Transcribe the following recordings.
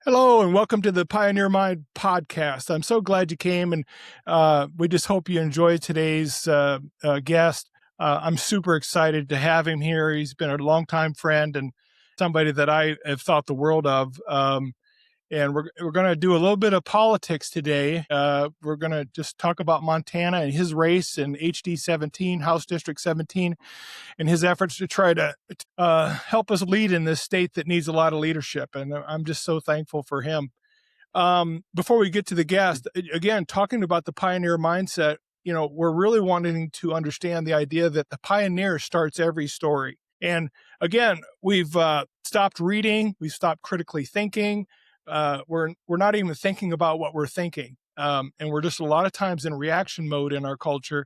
Hello and welcome to the Pioneer Mind podcast. I'm so glad you came, and we just hope you enjoy today's guest. I'm super excited to have him here. He's been a longtime friend and somebody that I have thought the world of. And we're going to do a little bit of politics today. We're going to just talk about Montana and his race in HD17, House District 17, and his efforts to try to help us lead in this state that needs a lot of leadership. And I'm just so thankful for him. Before we get to the guest, again, talking about the pioneer mindset, we're really wanting to understand the idea that the pioneer starts every story. And again, we've stopped reading, we've stopped critically thinking. We're not even thinking about what we're thinking. And we're just a lot of times in reaction mode in our culture.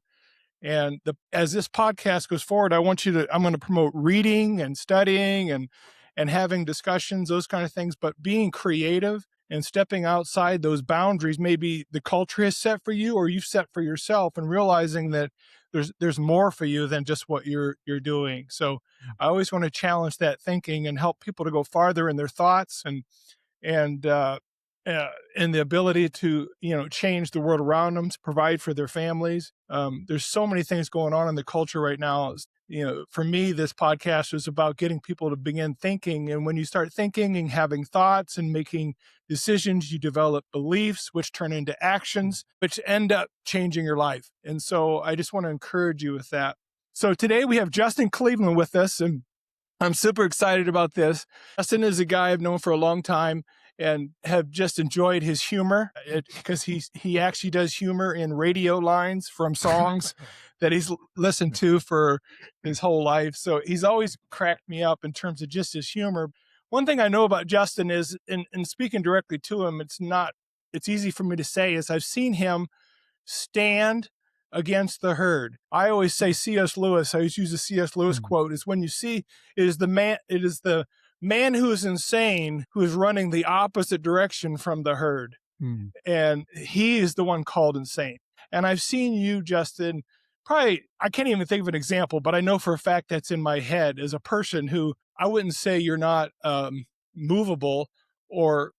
And as this podcast goes forward, I'm going to promote reading and studying and having discussions, those kind of things, but being creative and stepping outside those boundaries maybe the culture has set for you or you've set for yourself, and realizing that there's more for you than just what you're doing. So I always want to challenge that thinking and help people to go farther in their thoughts and and the ability to change the world around them, to provide for their families. There's so many things going on in the culture right now. For me, this podcast is about getting people to begin thinking. And when you start thinking and having thoughts and making decisions, you develop beliefs, which turn into actions, which end up changing your life. And so I just want to encourage you with that. So today we have Justin Cleveland with us, and I'm super excited about this. Justin is a guy I've known for a long time and have just enjoyed his humor, because he actually does humor in radio lines from songs that he's listened to for his whole life. So he's always cracked me up in terms of just his humor. One thing I know about Justin is, in speaking directly to him, it's easy for me to say, is I've seen him stand against the herd. I always say C.S. Lewis. I always use a C.S. Lewis quote: "Is when you see it is the man who is insane who is running the opposite direction from the herd, and he is the one called insane." And I've seen you, Justin. Probably, I can't even think of an example, but I know for a fact that's in my head, as a person who, I wouldn't say you're not movable or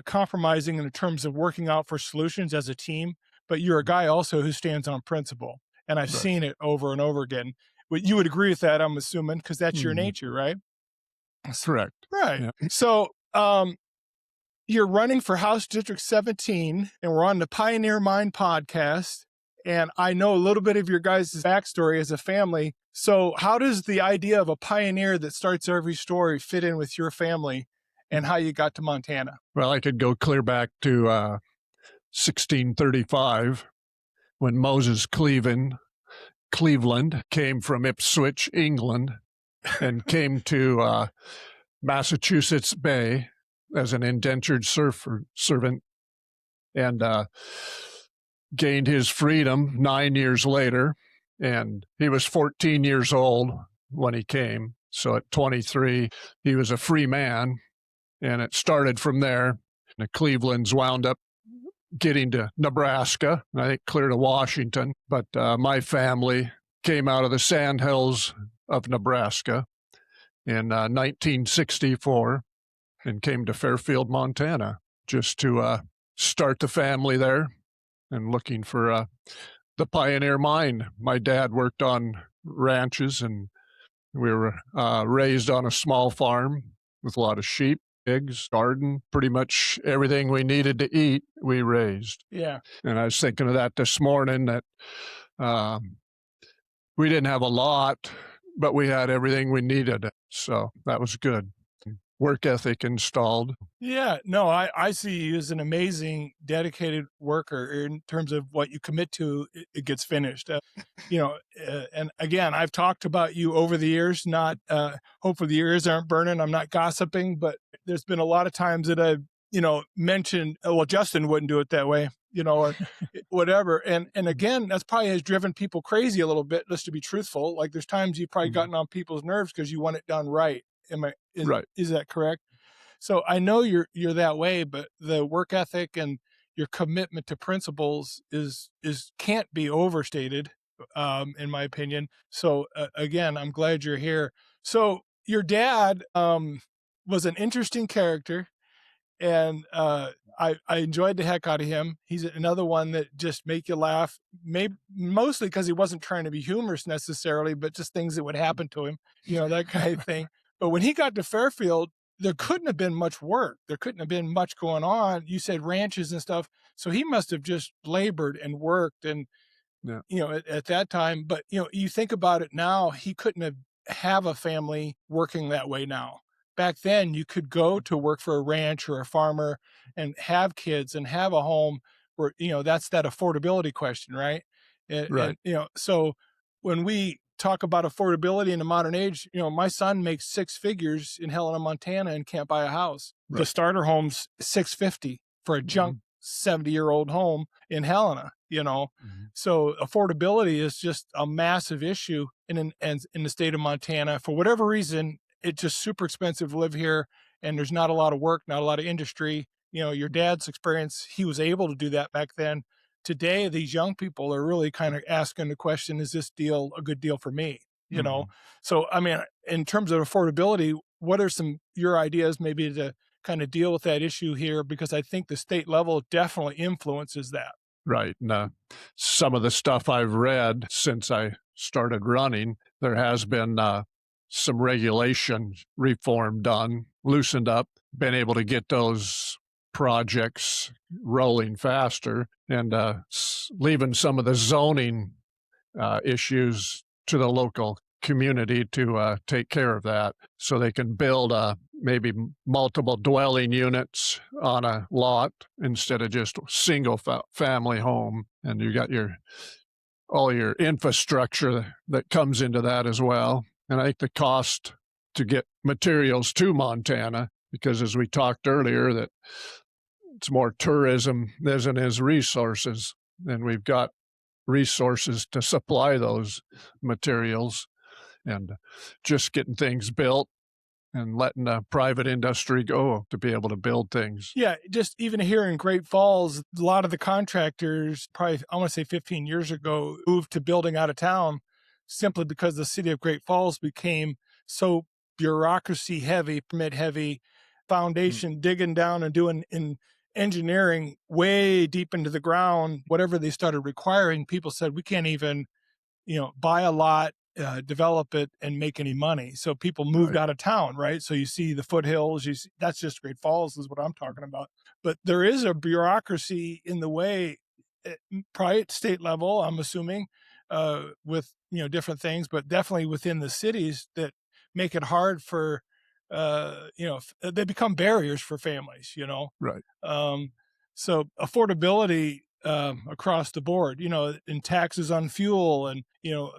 compromising in terms of working out for solutions as a team, but you're a guy also who stands on principle. And I've seen it over and over again. But you would agree with that, I'm assuming, because that's your nature, right? That's correct. Right. Yeah. So you're running for House District 17, and we're on the Pioneer Mind podcast. And I know a little bit of your guys' backstory as a family. So how does the idea of a pioneer that starts every story fit in with your family and how you got to Montana? Well, I could go clear back to 1635 when Moses Cleveland came from Ipswich, England, and came to Massachusetts Bay as an indentured servant, and gained his freedom 9 years later. And he was 14 years old when he came. So at 23, he was a free man. And it started from there. The Clevelands wound up getting to Nebraska, I think clear to Washington. But my family came out of the sandhills of Nebraska in 1964 and came to Fairfield, Montana, just to start the family there and looking for the pioneer mind. My dad worked on ranches, and we were raised on a small farm with a lot of sheep, pigs, garden, pretty much everything we needed to eat, we raised. Yeah. And I was thinking of that this morning, that we didn't have a lot, but we had everything we needed. So that was good. Work ethic installed. Yeah, no, I see you as an amazing, dedicated worker. In terms of what you commit to, it gets finished. And again, I've talked about you over the years, not, hopefully the ears aren't burning. I'm not gossiping, but there's been a lot of times that I've, mentioned, oh, well, Justin wouldn't do it that way, or whatever. And again, that's probably has driven people crazy a little bit, just to be truthful. Like there's times you've probably gotten on people's nerves because you want it done right. Right. Is that correct? So I know you're that way, but the work ethic and your commitment to principles is can't be overstated, in my opinion. So again, I'm glad you're here. So your dad was an interesting character. And I enjoyed the heck out of him. He's another one that just make you laugh, maybe mostly because he wasn't trying to be humorous necessarily, but just things that would happen to him, that kind of thing. But when he got to Fairfield, there couldn't have been much work. There couldn't have been much going on. You said ranches and stuff. So he must have just labored and worked and, Yeah. at that time. But, you think about it now, he couldn't have a family working that way now. Back then, you could go to work for a ranch or a farmer and have kids and have a home where, that's that affordability question, right? Right. So when we talk about affordability in the modern age, my son makes six figures in Helena, Montana, and can't buy a house. The Right. starter home's 650 for a junk 70-year-old home in Helena. So affordability is just a massive issue in the state of Montana. For whatever reason, it's just super expensive to live here, and there's not a lot of work, not a lot of industry. Your dad's experience, he was able to do that back then. Today, these young people are really kind of asking the question, is this deal a good deal for me? So I mean, in terms of affordability, what are your ideas maybe to kind of deal with that issue here? Because I think the state level definitely influences that. Right. And some of the stuff I've read since I started running, there has been some regulation reform done, loosened up, been able to get those projects rolling faster, and leaving some of the zoning issues to the local community to take care of that, so they can build maybe multiple dwelling units on a lot instead of just single family home. And you got all your infrastructure that comes into that as well. And I think the cost to get materials to Montana, because as we talked earlier, that it's more tourism than it is resources, and we've got resources to supply those materials, and just getting things built and letting the private industry go to be able to build things. Yeah, just even here in Great Falls, a lot of the contractors, probably I want to say 15 years ago, moved to building out of town simply because the city of Great Falls became so bureaucracy heavy, permit heavy, foundation digging down and doing in engineering way deep into the ground. Whatever they started requiring, people said we can't even buy a lot, develop it, and make any money. So people moved out of town, right? So you see the foothills. That's just Great Falls, is what I'm talking about. But there is a bureaucracy in the way, probably at state level, I'm assuming, with different things, but definitely within the cities that make it hard for, they become barriers for families. Right. So affordability across the board, and taxes on fuel and,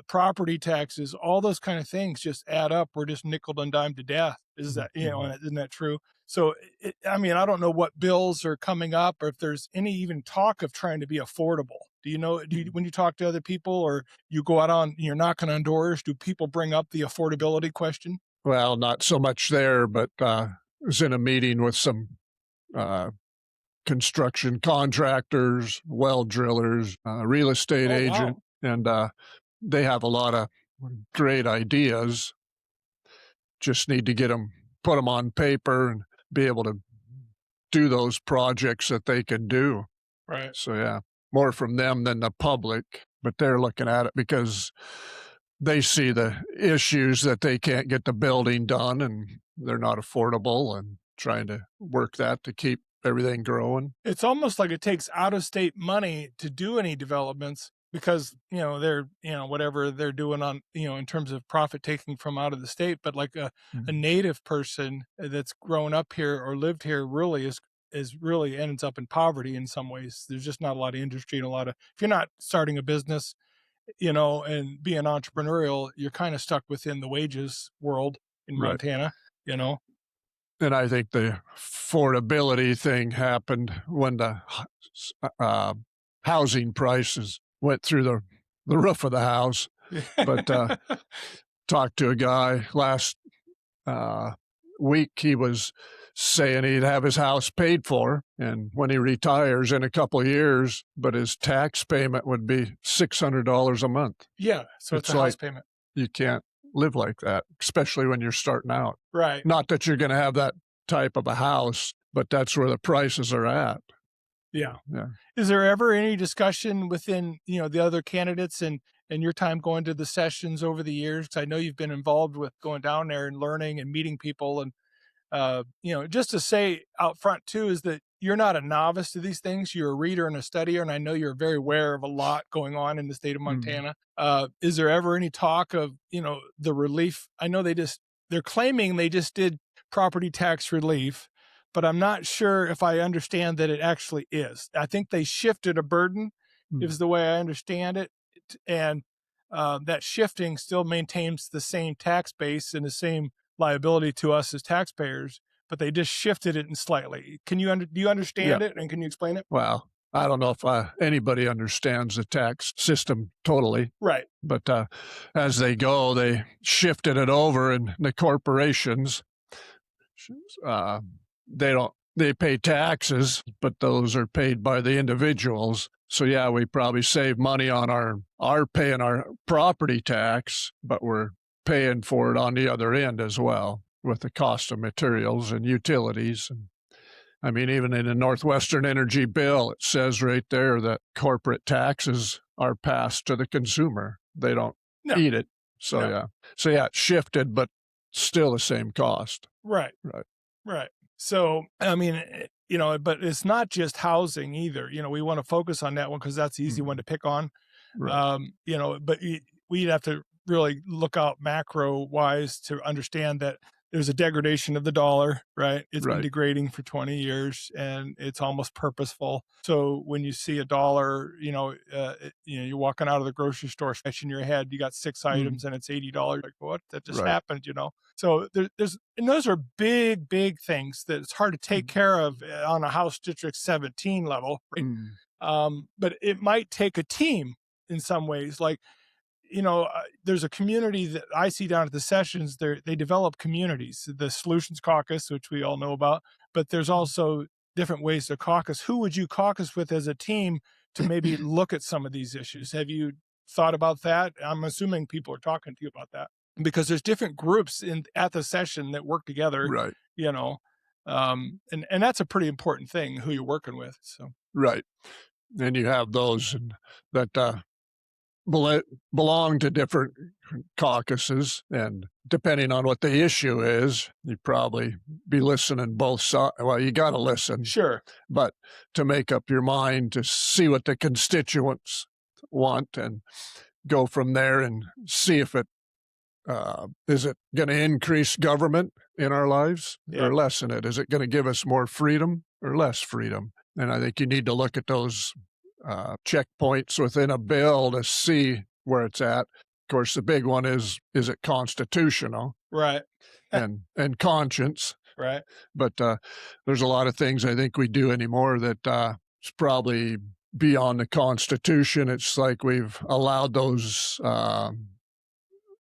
property taxes, all those kind of things just add up. We're just nickel and dime to death. Is that, isn't that true? So, I mean, I don't know what bills are coming up or if there's any even talk of trying to be affordable. When you talk to other people or you go out you're knocking on doors, do people bring up the affordability question? Well, not so much there, but I was in a meeting with some construction contractors, well drillers, real estate agent, Wow. and they have a lot of great ideas. Just need to put them on paper and be able to do those projects that they can do. Right. So yeah, more from them than the public, but they're looking at it because they see the issues that they can't get the building done and they're not affordable, and trying to work that to keep everything growing. It's almost like it takes out-of-state money to do any developments because, they're, whatever they're doing on, in terms of profit taking from out of the state. But like a native person that's grown up here or lived here really is really ends up in poverty in some ways. There's just not a lot of industry and if you're not starting a business, and being entrepreneurial, you're kind of stuck within the wages world in Right. Montana, And I think the affordability thing happened when the housing prices went through the roof of the house. But talked to a guy last week. He was saying he'd have his house paid for, and when he retires in a couple of years, but his tax payment would be $600 a month. Yeah, so it's a house payment. You can't live like that, especially when you're starting out. Right. Not that you're going to have that type of a house, but that's where the prices are at. Yeah. Yeah. Is there ever any discussion within, the other candidates and your time going to the sessions over the years? 'Cause I know you've been involved with going down there and learning and meeting people. And, just to say out front too, is that you're not a novice to these things. You're a reader and a studier. And I know you're very aware of a lot going on in the state of Mm. Montana. Is there ever any talk of, the relief? I know they're claiming they just did property tax relief, but I'm not sure if I understand that it actually is. I think they shifted a burden, Mm. is the way I understand it. And that shifting still maintains the same tax base and the same liability to us as taxpayers, but they just shifted it slightly. Do you Yeah. understand it, and can you explain it? Well, I don't know if anybody understands the tax system totally, Right. but as they go, they shifted it over, and the corporations, uh, they pay taxes, but those are paid by the individuals. So yeah, we probably save money on our paying our property tax, but we're paying for it on the other end as well with the cost of materials and utilities. And I mean, even in the Northwestern Energy bill, it says right there that corporate taxes are passed to the consumer. They don't No. eat it. So No. yeah. So yeah, it shifted, but still the same cost. Right. Right. Right. So, I mean, but it's not just housing either. We want to focus on that one because that's the easy one to pick on. Right. But we'd have to really look out macro wise to understand that there's a degradation of the dollar, right? It's been Right. degrading for 20 years and it's almost purposeful. So when you see a dollar, you're walking out of the grocery store, scratching your head, you got six items and it's $80. Like, what? That just Right. happened, So and those are big, big things that it's hard to take care of on a House District 17 level. Right? But it might take a team in some ways. Like, there's a community that I see down at the sessions. They develop communities, the Solutions Caucus, which we all know about, but there's also different ways to caucus. Who would you caucus with as a team to maybe look at some of these issues? Have you thought about that? I'm assuming people are talking to you about that because there's different groups at the session that work together, Right. And that's a pretty important thing, who you're working with. So, Right. And you have those that belong to different caucuses, and depending on what the issue is, you probably be listening both sides. Well, you got to listen, sure. but to make up your mind to see what the constituents want and go from there and see if it is it going to increase government in our lives or lessen it? Is it going to give us more freedom or less freedom? And I think you need to look at those checkpoints within a bill to see where it's at. Of course, the big one is it constitutional? Right. and conscience. Right. But there's a lot of things I think we do anymore that it's probably beyond the Constitution. It's like we've allowed those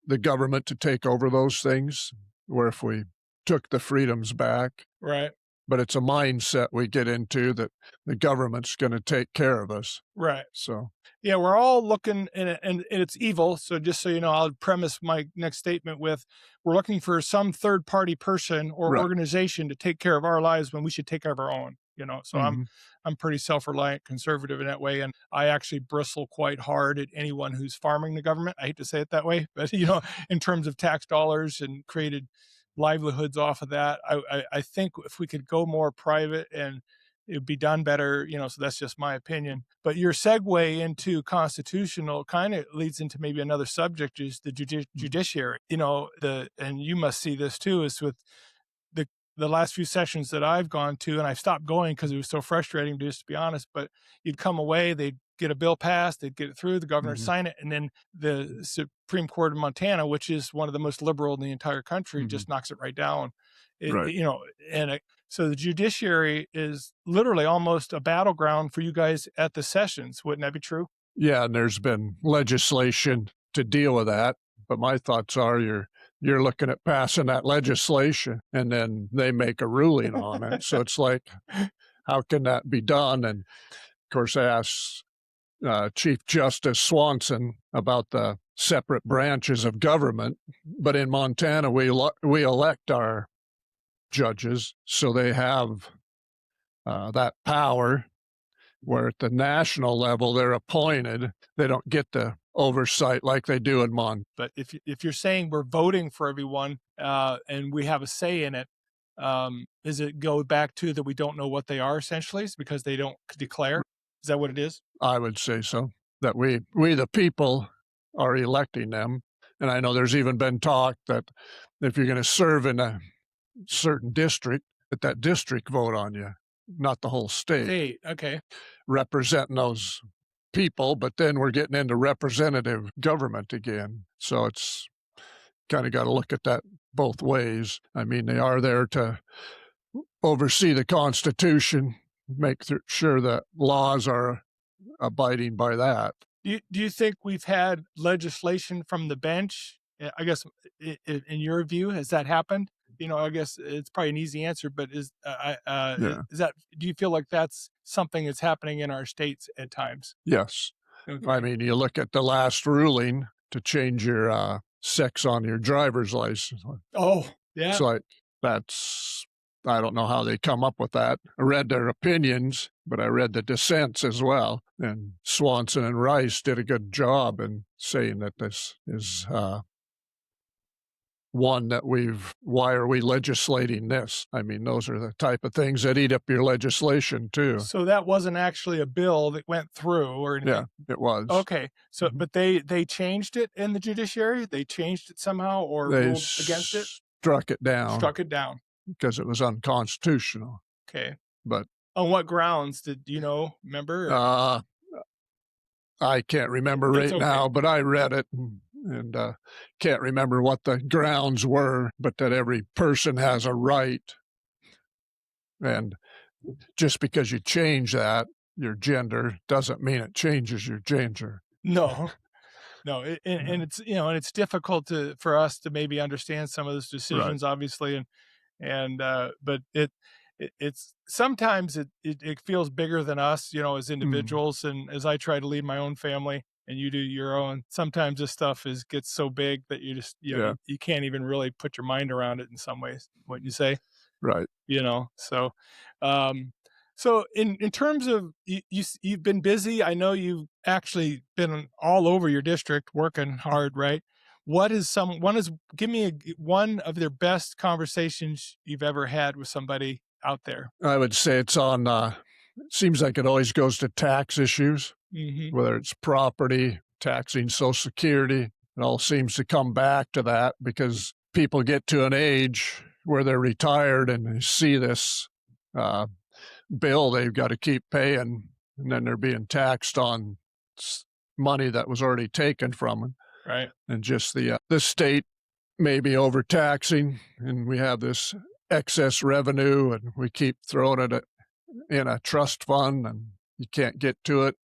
the government to take over those things, where if we took the freedoms back. Right. But it's a mindset we get into that the government's going to take care of us. Right. So, yeah, we're all looking, and it's evil. So just so you know, I'll premise my next statement with, we're looking for some third party person or organization to take care of our lives when we should take care of our own. So I'm pretty self-reliant, conservative in that way, and I actually bristle quite hard at anyone who's farming the government. I hate to say it that way, but in terms of tax dollars and created livelihoods off of that, I think if we could go more private and it'd be done better, so that's just my opinion. But your segue into constitutional kind of leads into maybe another subject, is the judiciary. And you must see this too, is with the last few sessions that I've gone to, and I stopped going because it was so frustrating, just to be honest, but you'd come away, they'd get a bill passed, they'd get it through, the governor would sign it, and then the Supreme Court of Montana, which is one of the most liberal in the entire country, just knocks it right down. So the judiciary is literally almost a battleground for you guys at the sessions. Wouldn't that be true? Yeah, and there's been legislation to deal with that. But my thoughts are you're looking at passing that legislation and then they make a ruling on it. So it's like, how can that be done? And of course, I asked Chief Justice Swanson about the separate branches of government. But in Montana, we elect our judges, so they have that power, where at the national level they're appointed. They don't get the oversight like they do in Montana. But if you're saying we're voting for everyone and we have a say in it, does it go back to that we don't know what they are essentially? It's because they don't declare? Is that what it is? I would say so, that we the people are electing them. And I know there's even been talk that if you're going to serve in a certain district, that district vote on you, not the whole state. Okay. Representing those people, but then we're getting into representative government again. So it's kind of got to look at that both ways. I mean, they are there to oversee the Constitution, make sure that laws are abiding by that. Do you think we've had legislation from the bench? I guess in your view, has that happened? I guess it's probably an easy answer, but is that? Do you feel like that's something that's happening in our states at times? Yes. Okay. I mean, you look at the last ruling to change your sex on your driver's license. Oh, yeah. It's like, I don't know how they come up with that. I read their opinions, but I read the dissents as well. And Swanson and Rice did a good job in saying that this is one that why are we legislating this? I mean, those are the type of things that eat up your legislation too. So that wasn't actually a bill that went through or anything? Yeah, it was. Okay. So, but they changed it in the judiciary? They changed it somehow or ruled against it? Struck it down. Struck it down. Because it was unconstitutional. Okay. But on what grounds did remember? I can't remember now, but I read it and can't remember what the grounds were, but that every person has a right. And just because you change that, your gender, doesn't mean it changes your gender. No. And it's and it's difficult for us to maybe understand some of those decisions, right, obviously, but it's sometimes it feels bigger than us, as individuals, and as I try to lead my own family and you do your own, sometimes this stuff gets so big that you just you can't even really put your mind around it in some ways, wouldn't you say? Right. So in terms of you've been busy. I know you've actually been all over your district working hard, right? Give me one of their best conversations you've ever had with somebody out there. I would say it's on, it seems like it always goes to tax issues, whether it's property, taxing Social Security. It all seems to come back to that because people get to an age where they're retired and they see this bill they've got to keep paying, and then they're being taxed on money that was already taken from them. Right. And just the state may be overtaxing, and we have this excess revenue, and we keep throwing it in a trust fund, and you can't get to it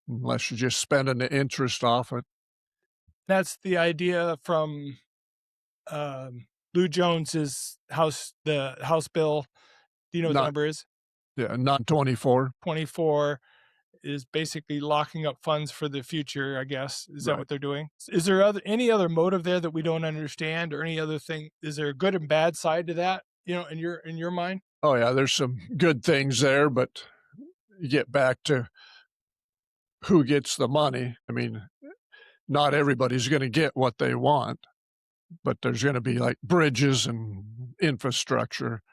unless you're just spending the interest off it. That's the idea from Lou Jones's the House bill. Do you know what the number is? Yeah, not 24. 24 is basically locking up funds for the future, I guess. Is that what they're doing? Is there any other motive there that we don't understand, or any other thing? Is there a good and bad side to that, in your mind? Oh, yeah, there's some good things there, but you get back to who gets the money. I mean, not everybody's going to get what they want, but there's going to be like bridges and infrastructure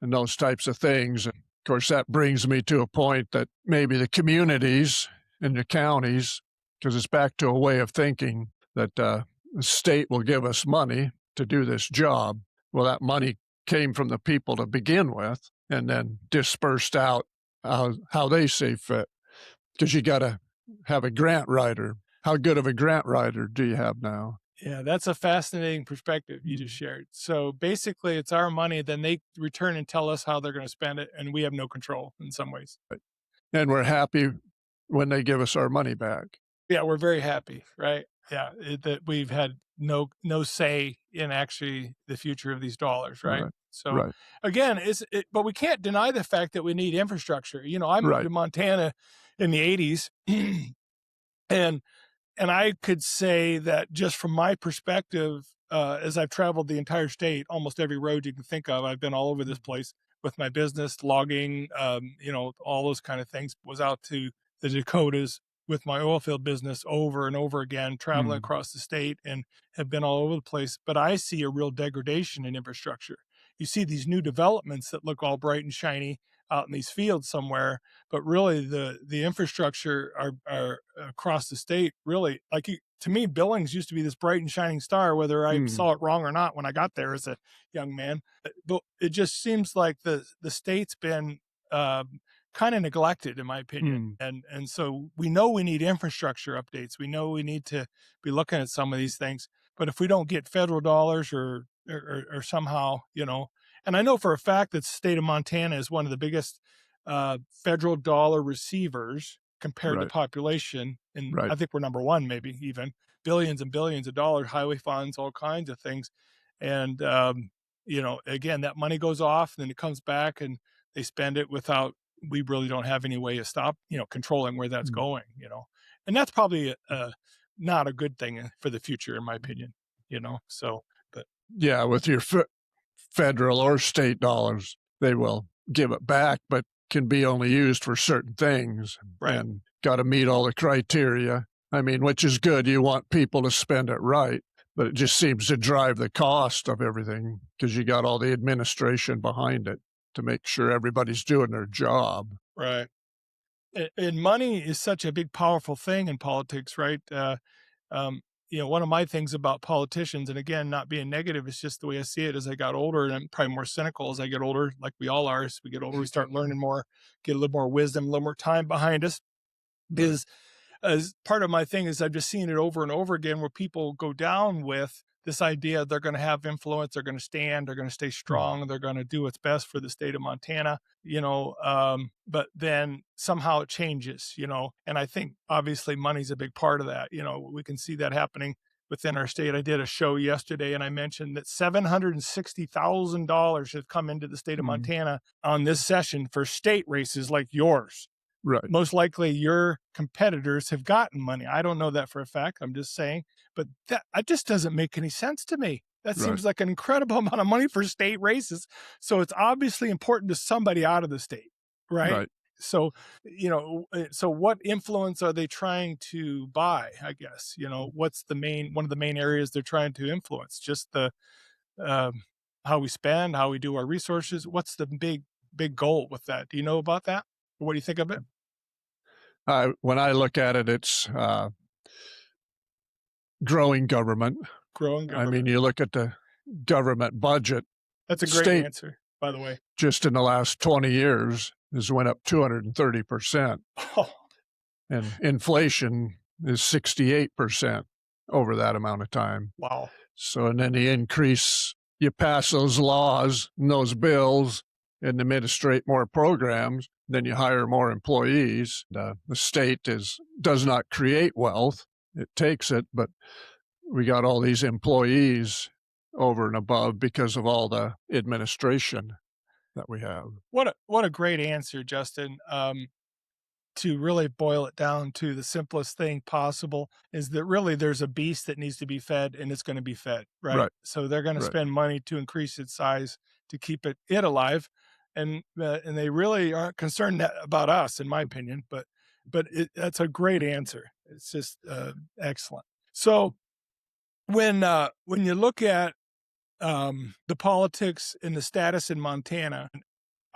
and those types of things. And of course, that brings me to a point that maybe the communities and the counties, because it's back to a way of thinking that the state will give us money to do this job. Well, that money came from the people to begin with and then dispersed out how they see fit, because you got to have a grant writer. How good of a grant writer do you have now? Yeah, that's a fascinating perspective you just shared. So basically, it's our money. Then they return and tell us how they're going to spend it, and we have no control in some ways. Right. And we're happy when they give us our money back. Yeah, we're very happy, right? Yeah, that we've had no say in actually the future of these dollars, right? So again, but we can't deny the fact that we need infrastructure. I moved to Montana in the 80s, and I could say that just from my perspective, as I've traveled the entire state, almost every road you can think of, I've been all over this place. with my business, logging, all those kind of things. Was out to the Dakotas with my oil field business over and over again, traveling across the state, and have been all over the place. But I see a real degradation in infrastructure. You see these new developments that look all bright and shiny out in these fields somewhere, but really the infrastructure are across the state. Really, to me, Billings used to be this bright and shining star, whether I saw it wrong or not when I got there as a young man. But it just seems like the state's been kind of neglected, in my opinion. And so we know we need infrastructure updates. We know we need to be looking at some of these things. But if we don't get federal dollars or somehow, and I know for a fact that the state of Montana is one of the biggest federal dollar receivers compared to population. And I think we're number one, maybe even billions and billions of dollars, highway funds, all kinds of things. And, again, that money goes off and then it comes back and they spend it without, we really don't have any way to controlling where that's going, and that's probably not a good thing for the future, in my opinion, so, but. Yeah, with your federal or state dollars, they will give it back, but can be only used for certain things and got to meet all the criteria. I mean, which is good. You want people to spend it right, but it just seems to drive the cost of everything because you got all the administration behind it to make sure everybody's doing their job. Right. And money is such a big, powerful thing in politics, right? One of my things about politicians, and again, not being negative, it's just the way I see it as I got older, and I'm probably more cynical as I get older, like we all are. As we get older, we start learning more, get a little more wisdom, a little more time behind us. Is as part of my thing is I've just seen it over and over again where people go down with this idea they're going to have influence, they're going to stand, they're going to stay strong, they're going to do what's best for the state of Montana, but then somehow it changes, and I think obviously money's a big part of that. We can see that happening within our state. I did a show yesterday and I mentioned that $760,000 have come into the state of Montana on this session for state races like yours. Right. Most likely your competitors have gotten money. I don't know that for a fact. I'm just saying, but that just doesn't make any sense to me. That seems like an incredible amount of money for state races. So it's obviously important to somebody out of the state, right? So, so what influence are they trying to buy? I guess, what's one of the main areas they're trying to influence? Just the, how we spend, how we do our resources. What's the big goal with that? Do you know about that? What do you think of it? When I look at it, it's growing government. Growing government. I mean, you look at the government budget. That's a great answer, by the way. Just in the last 20 years has went up 230%. Oh. And inflation is 68% over that amount of time. Wow. So, and then the increase, you pass those laws and those bills and administrate more programs, then you hire more employees. The state does not create wealth. It takes it, but we got all these employees over and above because of all the administration that we have. What a great answer, Justin. To really boil it down to the simplest thing possible is that really there's a beast that needs to be fed and it's going to be fed, right? So they're going to spend money to increase its size to keep it alive. And they really aren't concerned about us, in my opinion, but that's a great answer. It's just excellent. So when you look at the politics and the status in Montana,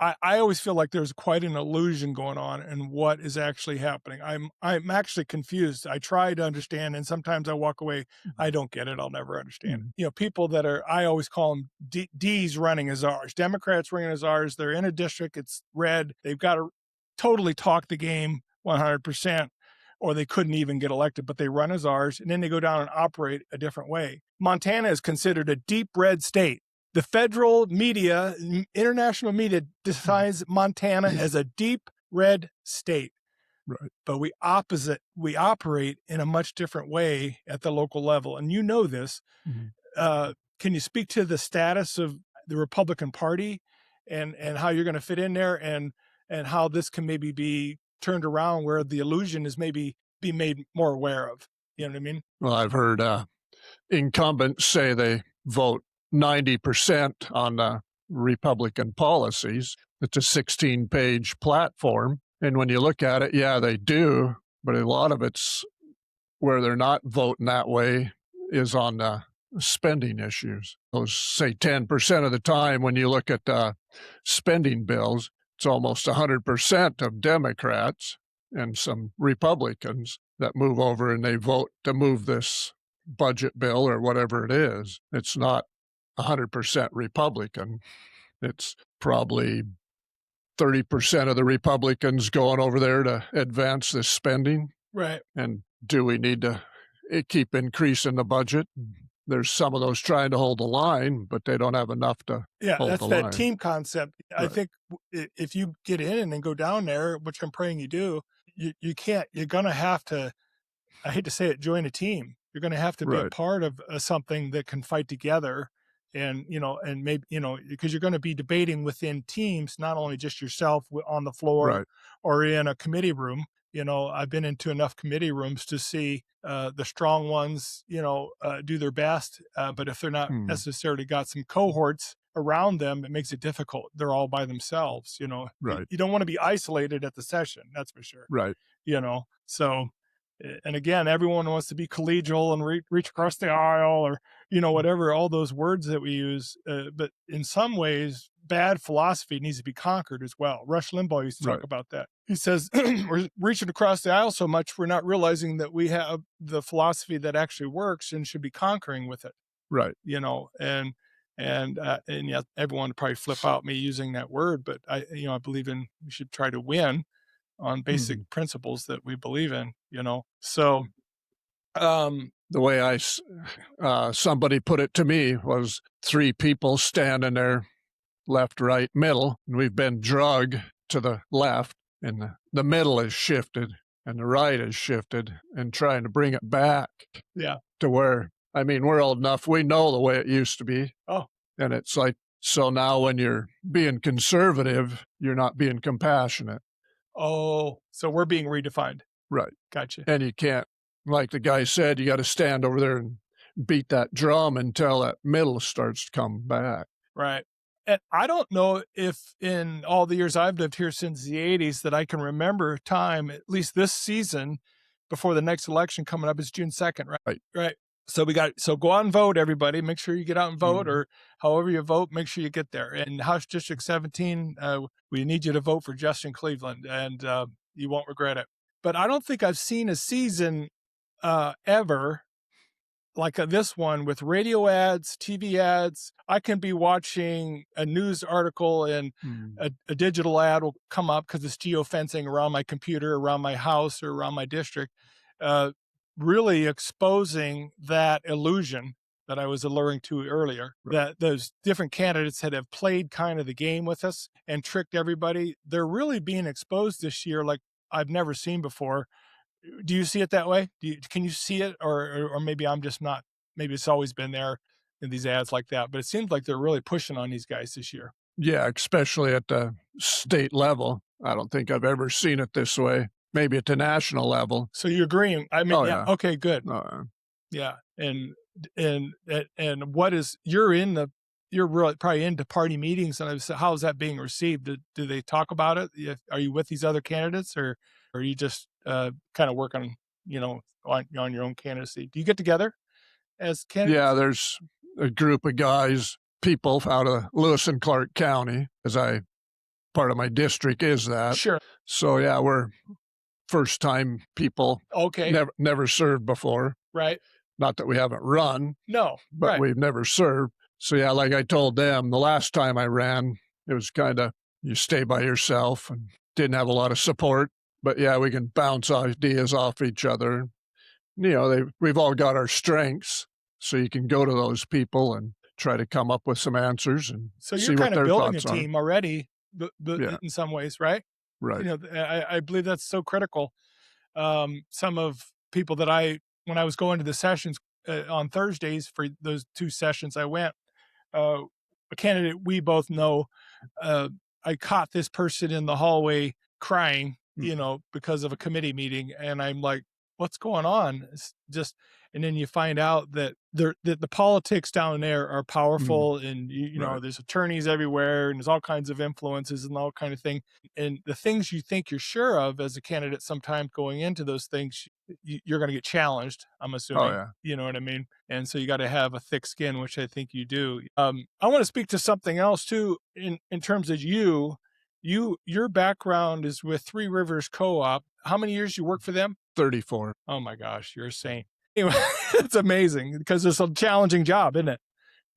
I always feel like there's quite an illusion going on in what is actually happening. I'm actually confused. I try to understand, and sometimes I walk away. I don't get it. I'll never understand. People that I always call them D's running as ours. Democrats running as ours. They're in a district. It's red. They've got to totally talk the game 100%, or they couldn't even get elected, but they run as ours, and then they go down and operate a different way. Montana is considered a deep red state. The federal media, international media, defines Montana as a deep red state. Right. But we operate in a much different way at the local level. And you know this. Can you speak to the status of the Republican Party and how you're going to fit in there and how this can maybe be turned around where the illusion is maybe be made more aware of? You know what I mean? Well, I've heard incumbents say they vote 90% on the Republican policies. It's a 16-page platform. And when you look at it, yeah, they do. But a lot of it's where they're not voting that way is on spending issues. Those, say, 10% of the time when you look at spending bills, it's almost 100% of Democrats and some Republicans that move over and they vote to move this budget bill or whatever it is. It's not 100% Republican. It's probably 30% of the Republicans going over there to advance this spending. Right. And do we need to keep increasing the budget? There's some of those trying to hold the line, but they don't have enough to hold That's the that line. team concept. I Right. think if you get in and go down there, which I'm praying you do, you can't, you're going to have to, I hate to say it, join a team. You're going to have to be a Right. part of something that can fight together. And, and maybe, because you're going to be debating within teams, not only just yourself on the floor Right. or in a committee room. I've been into enough committee rooms to see the strong ones, do their best. But if they're not necessarily got some cohorts around them, it makes it difficult. They're all by themselves, Right. You don't want to be isolated at the session. That's for sure. Right. So, and again, everyone wants to be collegial and reach across the aisle or, whatever, all those words that we use. But in some ways, bad philosophy needs to be conquered as well. Rush Limbaugh used to talk about that. He says, we're reaching across the aisle so much, we're not realizing that we have the philosophy that actually works and should be conquering with it. Right. And yeah, everyone would probably flip out me using that word, but I believe we should try to win on basic principles that we believe in, So, the way somebody put it to me was 3 people standing there, left, right, middle, and we've been drug to the left, and the middle is shifted and the right is shifted, and trying to bring it back to where, we're old enough, we know the way it used to be. Oh. And it's like, so now when you're being conservative, you're not being compassionate. Oh, so we're being redefined. Right. Gotcha. And you can't, like the guy said, you got to stand over there and beat that drum until that middle starts to come back. Right. And I don't know if in all the years I've lived here since the 80s that I can remember a time, at least this season, before the next election coming up is June 2nd, right? Right. So go out and vote, everybody. Make sure you get out and vote, or however you vote, make sure you get there. And House District 17, we need you to vote for Justin Cleveland, and you won't regret it. But I don't think I've seen a season ever like this one with radio ads, TV ads. I can be watching a news article and a digital ad will come up because it's geofencing around my computer, around my house, or around my district, really exposing that illusion that I was alluring to earlier, that those different candidates that have played kind of the game with us and tricked everybody. They're really being exposed this year like I've never seen before. Do you see it that way? Can you see it? Or maybe I'm just not, maybe it's always been there in these ads like that, but it seems like they're really pushing on these guys this year. Yeah, especially at the state level. I don't think I've ever seen it this way. Maybe at the national level. So you're agreeing? Yeah. Okay, good. Yeah. And what is, you're really probably into party meetings, and how is that being received? Do they talk about it? Are you with these other candidates, or are you just kind of working, on your own candidacy? Do you get together as candidates? Yeah, there's a group of guys, people out of Lewis and Clark County, part of my district is that. Sure. So yeah, we're first time people. Okay. Never served before. Right. Not that we haven't run. No. But we've never served. So yeah, like I told them, the last time I ran, it was kind of, you stay by yourself and didn't have a lot of support. But yeah, we can bounce ideas off each other. We've all got our strengths. So you can go to those people and try to come up with some answers and so see you're what kind of their building a thoughts are. team already, in some ways, right? Right. I believe that's so critical. Some of people that when I was going to the sessions on Thursdays for those 2 sessions I went, a candidate we both know, I caught this person in the hallway crying, because of a committee meeting. And I'm like, what's going on? It's just, and then you find out that the politics down there are Mm, powerful, and right. there's attorneys everywhere, and there's all kinds of influences and all kind of thing. And the things you think you're sure of as a candidate, sometimes going into those things, you're going to get challenged. I'm Oh assuming, yeah. you know what I mean. And so you got to have a thick skin, which I think you do. I want to speak to something else too, in terms of your background is with Three Rivers Co-op. How many years you work for them? 34. Oh my gosh, you're a saint. Anyway, it's amazing because it's a challenging job, isn't it?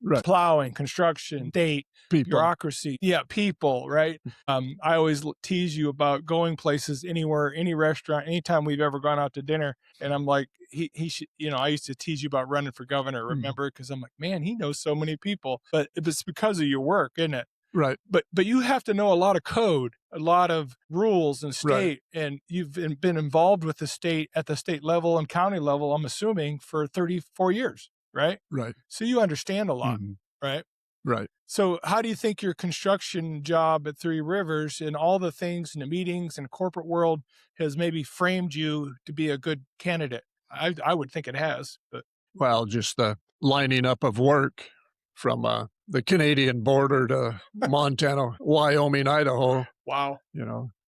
Right. Plowing, construction, state, People. bureaucracy. Yeah, people, right? I always tease you about going places anywhere, any restaurant, anytime we've ever gone out to dinner. And I'm like, he should, I used to tease you about running for governor, Mm, remember? Because I'm like, man, he knows so many people. But it's because of your work, isn't it? right. But you have to know a lot of code, a lot of rules and Right. state, and you've been involved with the state at the state level and county level, I'm assuming, for 34 years, right? Right. So you understand a lot, Mhm. right? Right. So how do you think your construction job at Three Rivers and all the things in the meetings and corporate world has maybe framed you to be a good candidate? I would think it has, but Well, just the lining up of work from the Canadian border to Montana, Wyoming, Idaho, wow.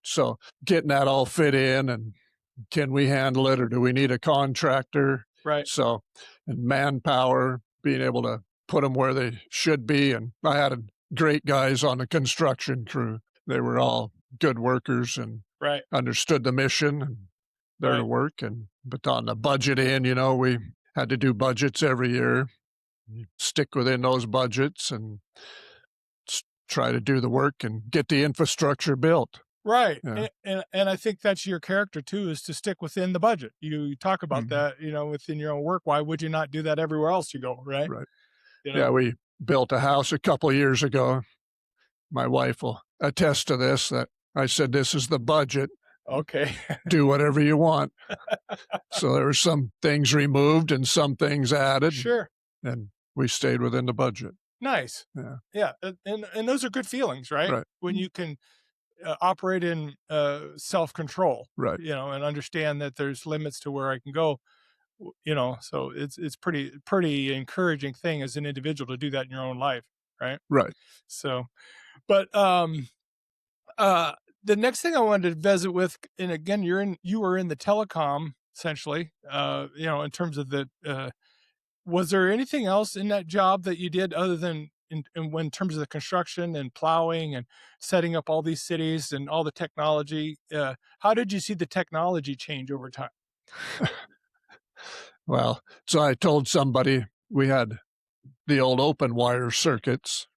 So getting that all fit in, and can we handle it, or do we need a contractor? Right. So, and manpower, being able to put them where they should be. And I had great guys on the construction crew. They were all good workers and Right. understood the mission and there to Right. work. But on the budget end, we had to do budgets every year, stick within those budgets and try to do the work and get the infrastructure built. Right. Yeah. And I think that's your character too, is to stick within the budget. You talk about Mhm. that, within your own work. Why would you not do that everywhere else you go, right? Right. You know. Yeah, we built a house a couple of years ago. My wife will attest to this, that I said, this is the budget. Okay. Do whatever you want. So there were some things removed and some things added, Sure. and we stayed within the budget. Nice. Yeah. Yeah. And those are good feelings, right? Right. When you can operate in self-control, Right. and understand that there's limits to where I can go, so it's pretty encouraging thing as an individual to do that in your own life, right? Right. So, but uh the next thing I wanted to visit with, and again, you were in the telecom essentially, in terms of the was there anything else in that job that you did other than in terms of the construction and plowing and setting up all these cities and all the technology? How did you see the technology change over time? Well, so I told somebody we had the old open wire circuits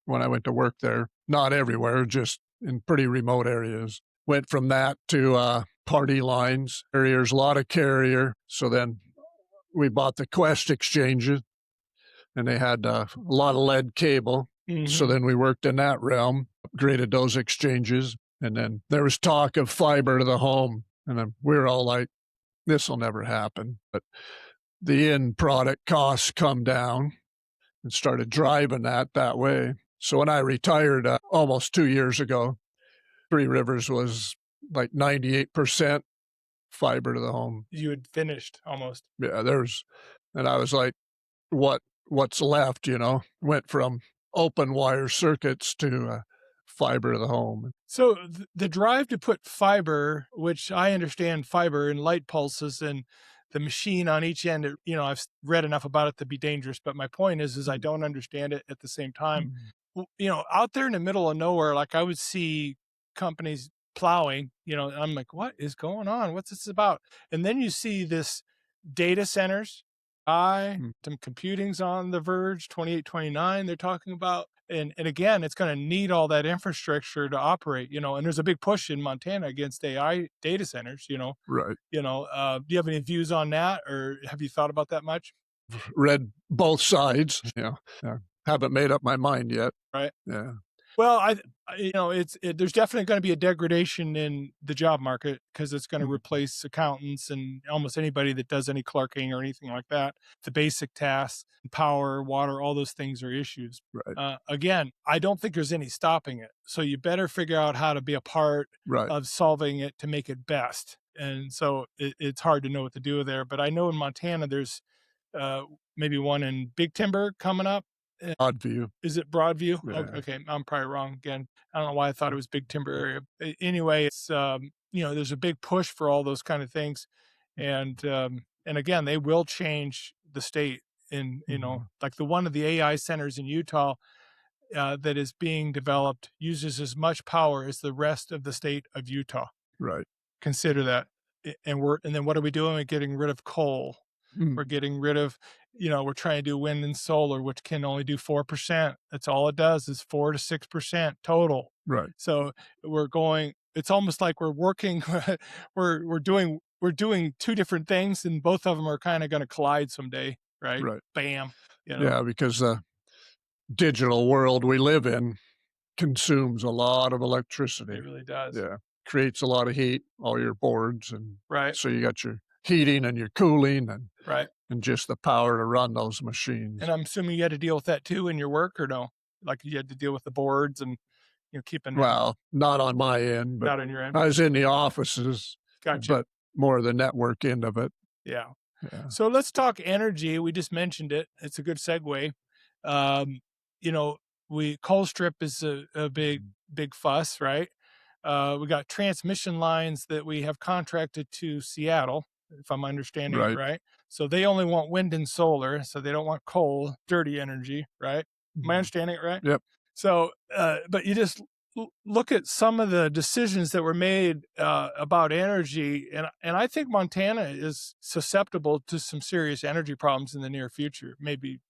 when I went to work there. Not everywhere, just in pretty remote areas. Went from that to party lines. Carriers, a lot of carrier. So then we bought the Quest exchanges, and they had a lot of lead cable. So then we worked in that realm, upgraded those exchanges. And then there was talk of fiber to the home. And then we were all like, this will never happen. But the end product costs come down and started driving that way. So when I retired almost 2 years ago, Three Rivers was like 98% fiber to the home. You had finished almost. Yeah, and I was like, what's left, Went from open wire circuits to fiber to the home. So the drive to put fiber, which I understand fiber and light pulses and the machine on each end, I've read enough about it to be dangerous, but my point is I don't understand it at the same time. Out there in the middle of nowhere, like I would see companies plowing, I'm like, what is going on? What's this about? And then you see this data centers, some computing's on the verge, 2829 they're talking about. And again, it's going to need all that infrastructure to operate, and there's a big push in Montana against AI data centers, Right. do you have any views on that, or have you thought about that much? Read both sides. Haven't made up my mind yet. Right. Yeah. Well, there's definitely going to be a degradation in the job market because it's going to replace accountants and almost anybody that does any clerking or anything like that. The basic tasks, power, water, all those things are issues. Right. Again, I don't think there's any stopping it. So you better figure out how to be a part Right. of solving it to make it best. and so it's hard to know what to do there. But I know in Montana there's uh, maybe one in Big Timber coming up. Odd view. Is it Broadview? Oh, Yeah. okay, I'm probably wrong again. I don't know why I thought it was Big Timber area. Anyway, it's there's a big push for all those kind of things, and again, they will change the state. In like the one of the AI centers in Utah that is being developed uses as much power as the rest of the state of Utah. Right. Consider that. And then what are we doing? We're getting rid of coal. We're getting rid of, we're trying to do wind and solar, which can only do 4%. That's all it does is 4 to 6% total. Right. So it's almost like we're working, we're doing two different things, and both of them are kind of going to collide someday, right? Right. Bam. Yeah, because the digital world we live in consumes a lot of electricity. It really does. Yeah. Creates a lot of heat, all your boards. And right. So you got your heating and your cooling Right. and just the power to run those machines. And I'm assuming you had to deal with that too in your work, or no? Like you had to deal with the boards and keeping Well, not on my end, but not on your end. I was in the offices, Gotcha. but more the network end of it. Yeah. Yeah. So let's talk energy. We just mentioned it. It's a good segue. Colstrip is a big fuss, right? We got transmission lines that we have contracted to Seattle, if I'm understanding it right. So they only want wind and solar, so they don't want coal, dirty energy, right? Am I understanding it right? Yep. So, but you just look at some of the decisions that were made about energy, and I think Montana is susceptible to some serious energy problems in the near future. Maybe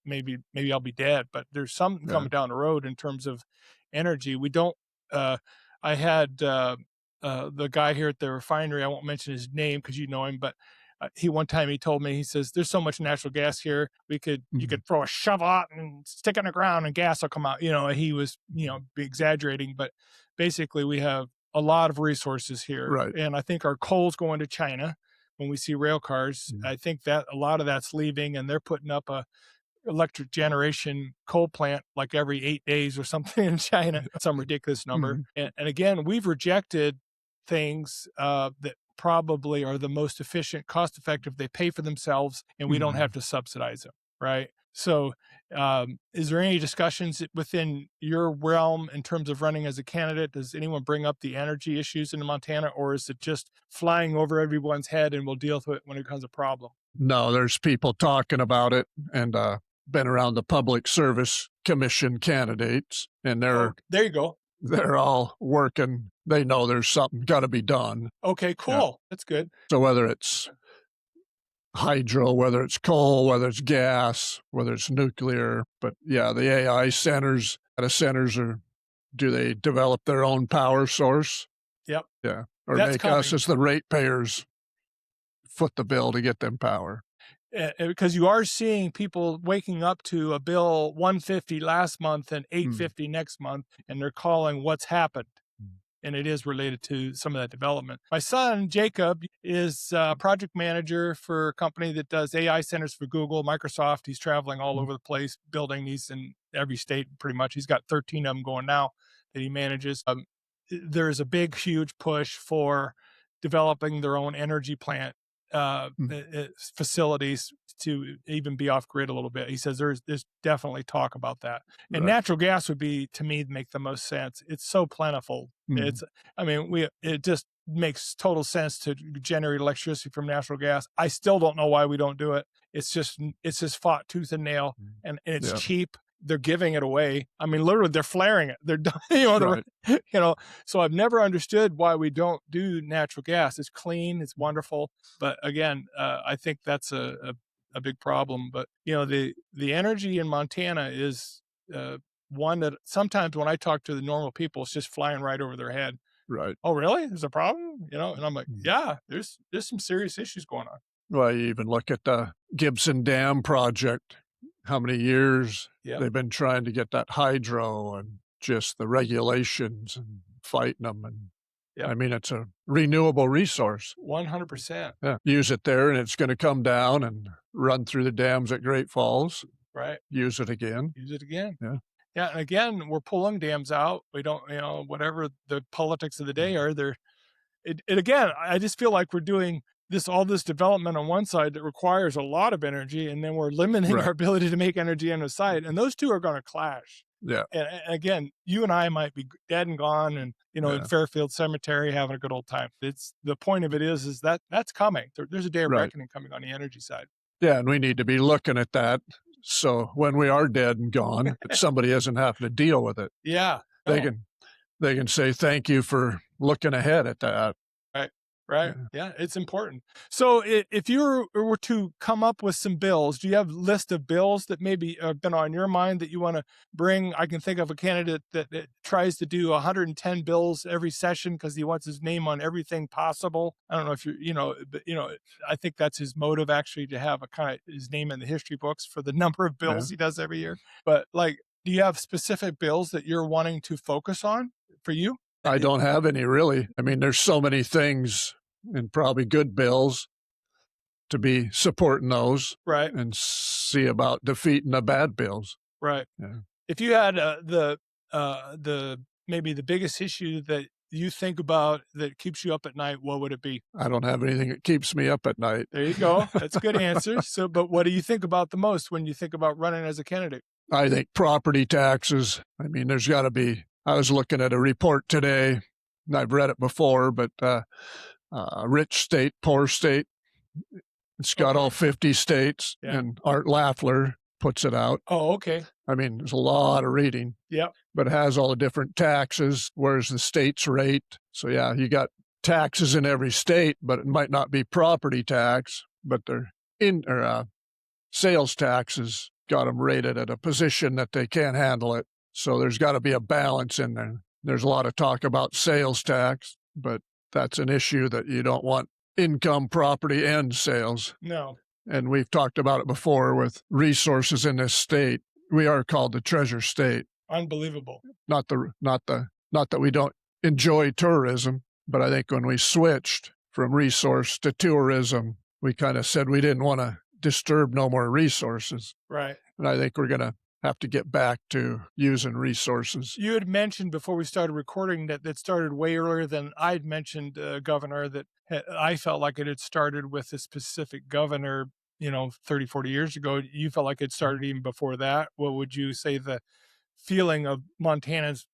I'll be dead, but there's something coming down the road in terms of energy. We don't. I had the guy here at the refinery. I won't mention his name because you know him, but one time he told me, he says, "There's so much natural gas here, you could throw a shovel out and stick it in the ground and gas will come out." He was exaggerating, but basically we have a lot of resources here, and I think our coal's going to China. When we see rail cars, I think that a lot of that's leaving, and they're putting up a electric generation coal plant like every 8 days or something in China, some ridiculous number. And again, we've rejected things that probably are the most efficient, cost effective. They pay for themselves, and we don't have to subsidize them, right? So is there any discussions within your realm in terms of running as a candidate? Does anyone bring up the energy issues in Montana, or is it just flying over everyone's head and we'll deal with it when it becomes a problem? No, there's people talking about it, and been around the Public Service Commission candidates, and there you go. They're all working. They know there's something got to be done. Okay, cool. Yeah. That's good. So whether it's hydro, whether it's coal, whether it's gas, whether it's nuclear, but yeah, the AI centers, do they develop their own power source? Yep. Yeah. Or make us as the ratepayers foot the bill to get them power. Because you are seeing people waking up to a bill $150 last month and $850 next month, and they're calling what's happened. And it is related to some of that development. My son, Jacob, is a project manager for a company that does AI centers for Google, Microsoft. He's traveling all over the place, building these in every state pretty much. He's got 13 of them going now that he manages. There's a big, huge push for developing their own energy plant facilities to even be off grid a little bit. He says there's definitely talk about that. And natural gas would be, to me, make the most sense. It's so plentiful. It just makes total sense to generate electricity from natural gas. I still don't know why we don't do it. It's just fought tooth and nail, and it's cheap. They're giving it away. I mean, literally, they're flaring it. They're done, So I've never understood why we don't do natural gas. It's clean, it's wonderful, but again, I think that's a big problem. But the energy in Montana is one that sometimes when I talk to the normal people, it's just flying right over their head. Right. Oh, really? There's a problem? And I'm like, yeah, there's some serious issues going on. Well, you even look at the Gibson Dam project. How many years they've been trying to get that hydro, and just the regulations and fighting them. And I mean, it's a renewable resource. 100%. Yeah. Use it there, and it's going to come down and run through the dams at Great Falls. Right. Use it again. Yeah. Yeah. And again, we're pulling dams out. We don't, whatever the politics of the day are, And again, I just feel like we're doing all this development on one side that requires a lot of energy, and then we're limiting Right. our ability to make energy on the side, and those two are going to clash. Yeah. And again, you and I might be dead and gone, and in Yeah. Fairfield Cemetery having a good old time. It's the point of it is that that's coming. There's a day of Right. reckoning coming on the energy side. Yeah, and we need to be looking at that. So when we are dead and gone, somebody isn't having to deal with it. Yeah. They No. can say thank you for looking ahead at that. Right. Yeah, it's important. So if you were to come up with some bills, do you have a list of bills that maybe have been on your mind that you want to bring? I can think of a candidate that tries to do 110 bills every session because he wants his name on everything possible. I don't know if but I think that's his motive, actually, to have a kind of his name in the history books for the number of bills he does every year. But do you have specific bills that you're wanting to focus on for you? I don't have any, really. I mean, there's so many things and probably good bills to be supporting those, Right. and see about defeating the bad bills. Right. Yeah. If you had maybe the biggest issue that you think about that keeps you up at night, what would it be? I don't have anything that keeps me up at night. There you go. That's a good answer. So, but what do you think about the most when you think about running as a candidate? I think property taxes. I mean, there's got to be. I was looking at a report today, and I've read it before, but rich state, poor state. It's got all 50 states, and Art Lafler puts it out. Oh, okay. I mean, there's a lot of reading. Yep. But it has all the different taxes. Where's the state's rate? So yeah, you got taxes in every state, but it might not be property tax, but they're sales taxes got them rated at a position that they can't handle it. So there's got to be a balance in there. There's a lot of talk about sales tax, but that's an issue that you don't want income, property, and sales. No. And we've talked about it before with resources in this state. We are called the treasure state. Unbelievable. Not that we don't enjoy tourism, but I think when we switched from resource to tourism, we kind of said we didn't want to disturb no more resources. Right. And I think we're going to have to get back to using resources. You had mentioned before we started recording that started way earlier than I'd mentioned, Governor, that I felt like it had started with a specific governor, 30, 40 years ago. You felt like it started even before that. What would you say the feeling of Montana's,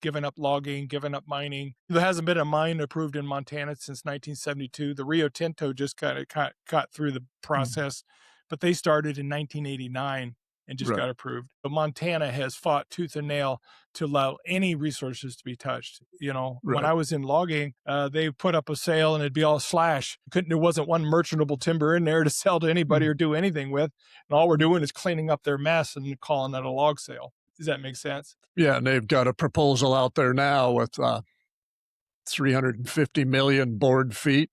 giving up logging, giving up mining? There hasn't been a mine approved in Montana since 1972. The Rio Tinto just kind of got through the process, but they started in 1989 and just got approved. But Montana has fought tooth and nail to allow any resources to be touched. When I was in logging, they put up a sale and it'd be all slash. There wasn't one merchantable timber in there to sell to anybody or do anything with. And all we're doing is cleaning up their mess and calling that a log sale. Does that make sense? Yeah, and they've got a proposal out there now with 350 million board feet.